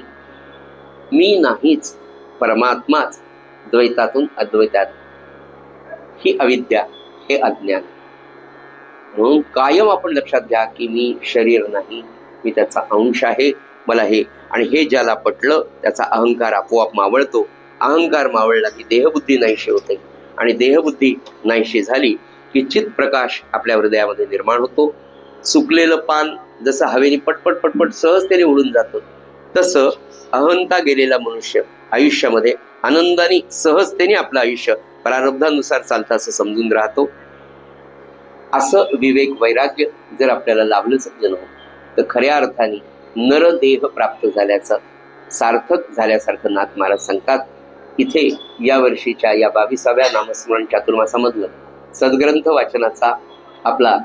Speaker 1: मी नाहीच, परमात्माच, द्वैतातून अद्वैतात. ही अविद्या, हे अज्ञान. म्हणून कायम आपण लक्षात घ्या की मी शरीर नाही, मी त्याचा अंश आहे, मला हे. आणि हे ज्याला पटलं त्याचा अहंकार आपोआप मावळतो. अहंकार मावळला की देहबुद्धी नाहीशी होते आणि देहबुद्धी नाहीशी झाली की चित प्रकाश आपल्या हृदयामध्ये निर्माण होतो. सुकलेलं पान जसं हवेने पटपट पटपट सहजतेने उडून जातं, तसं अहंता गेलेला मनुष्य आयुष्यामध्ये आनंदाने सहजतेने आपलं आयुष्य प्रारब्धानुसार चालतं असं समजून राहतो. असं विवेक वैराग्य जर आपल्याला लाभलं सज्जन तर खऱ्या अर्थाने नरदेह प्राप्त झाल्याचं, सार्थक झाल्यासारखं नाथ महाराज सांगतात. इथे या वर्षीच्या या 22व्या नामस्मरण चातुर्मासामधलं सद्ग्रंथ वाचनाचा आपला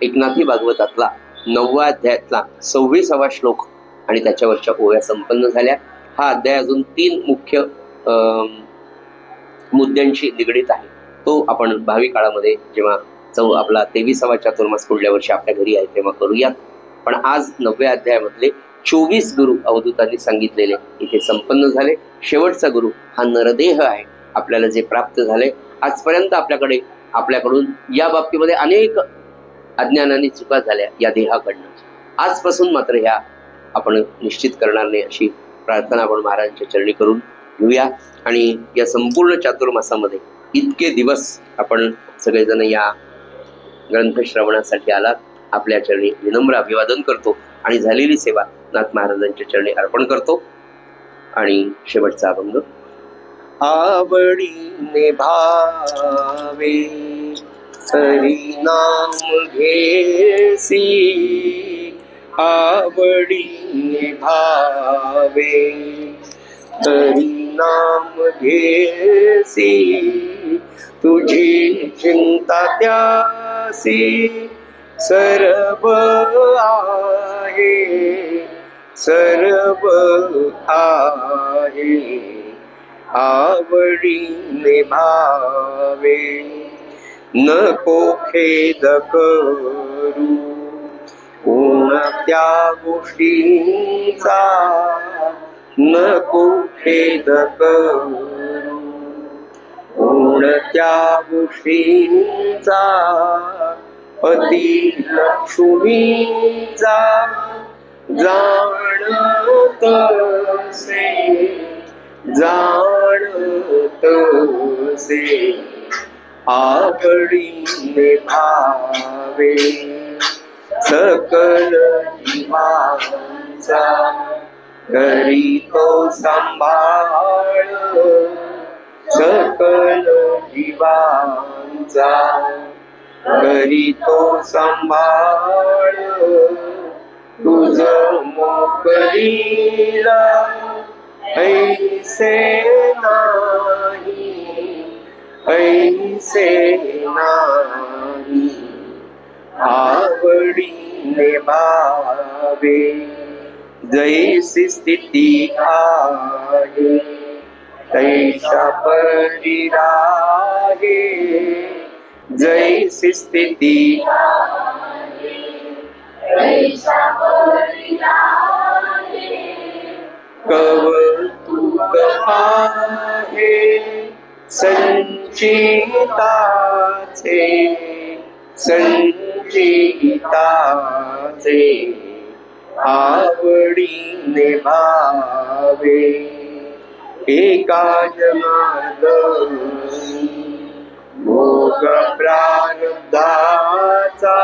Speaker 1: एकनाथी भागवतातला 9व्या अध्यायातला 26वा श्लोक आणि त्याच्यावरच्या ओव्या संपन्न झाल्या. हा अध्याय अजून 3 मुख्य मुद्द्यांशी निगडीत आहे. तो आपण भावी काळामध्ये जेव्हा आपला 23वा चातुर्मास पुढल्या वर्षी आपल्या घरी आहे तेव्हा करूयात. पण आज 9व्या अध्यायामधले 24 गुरु अवधूतांनी सांगितलेले इथे संपन्न झाले. शेवटचा गुरु हा नरदेह आहे. आपल्याला जे प्राप्त झाले आजपर्यंत आपल्याकडून या बाबतीमध्ये अनेक अज्ञानाने चुका झाल्या या देहाकडनं. आजपासून मात्र ह्या आपण निश्चित करणार नाही अशी प्रार्थना आपण महाराजांच्या चरणी करून घेऊया. आणि या संपूर्ण चातुर्मासामध्ये इतके दिवस आपण सगळेजण या ग्रंथ श्रवणासाठी आलात. आपल्या चरणी विनम्र अभिवादन करतो आणि झालेली सेवा नाथ महाराजांच्या चरणी अर्पण करतो. आणि शेवटचा अभंग, आवडीने भावे हरी नाम घेसी, आवडीने भावे हरी नाम घेसी, तुझी चिंता त्यासी सर्व आहे, सर्व आहे, आवडीने भावे. नको खेद करू कोणत्या गोष्टींचा, नको खेद करू कोणत्या गोष्टींचा, अति लक्ष्मीचा जाणतसे, जाणतसे, आवडीने भावे. सकल जीवांचा करी तो सांभाळ, सकल जीवांचा करी तो सांभाळ, तुझ मोकरीला ऐसे नाही, ऐसे नाही, आवडीने भावे. जैसी स्थिती आहे तैसा परी राहे, जैसी स्थिती कौतुक आहे, संचिताचे संचिताचे आवडीने भावे एका जनार्दनी भोग प्रारब्धाचा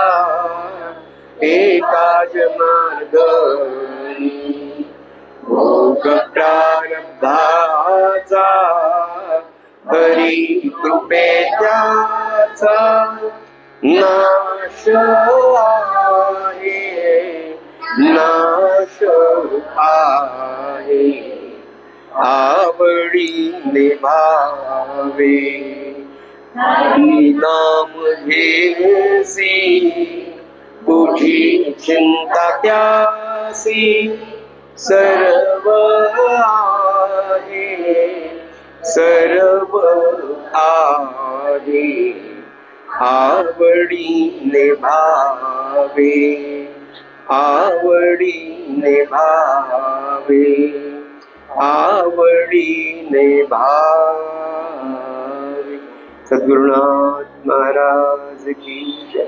Speaker 1: एका जनार्दनी भोग प्रारब्धाचा हरी कृपेच्याचा नाश आहे नाश आहे आवडीने भावे नाम घेसी तुझी चिंता त्यासी सर्व आहे सर्व आहे आवडीने भावे आवडीने भावे आवडीने भावे। सद्गुरुनाथ महाराज की जय।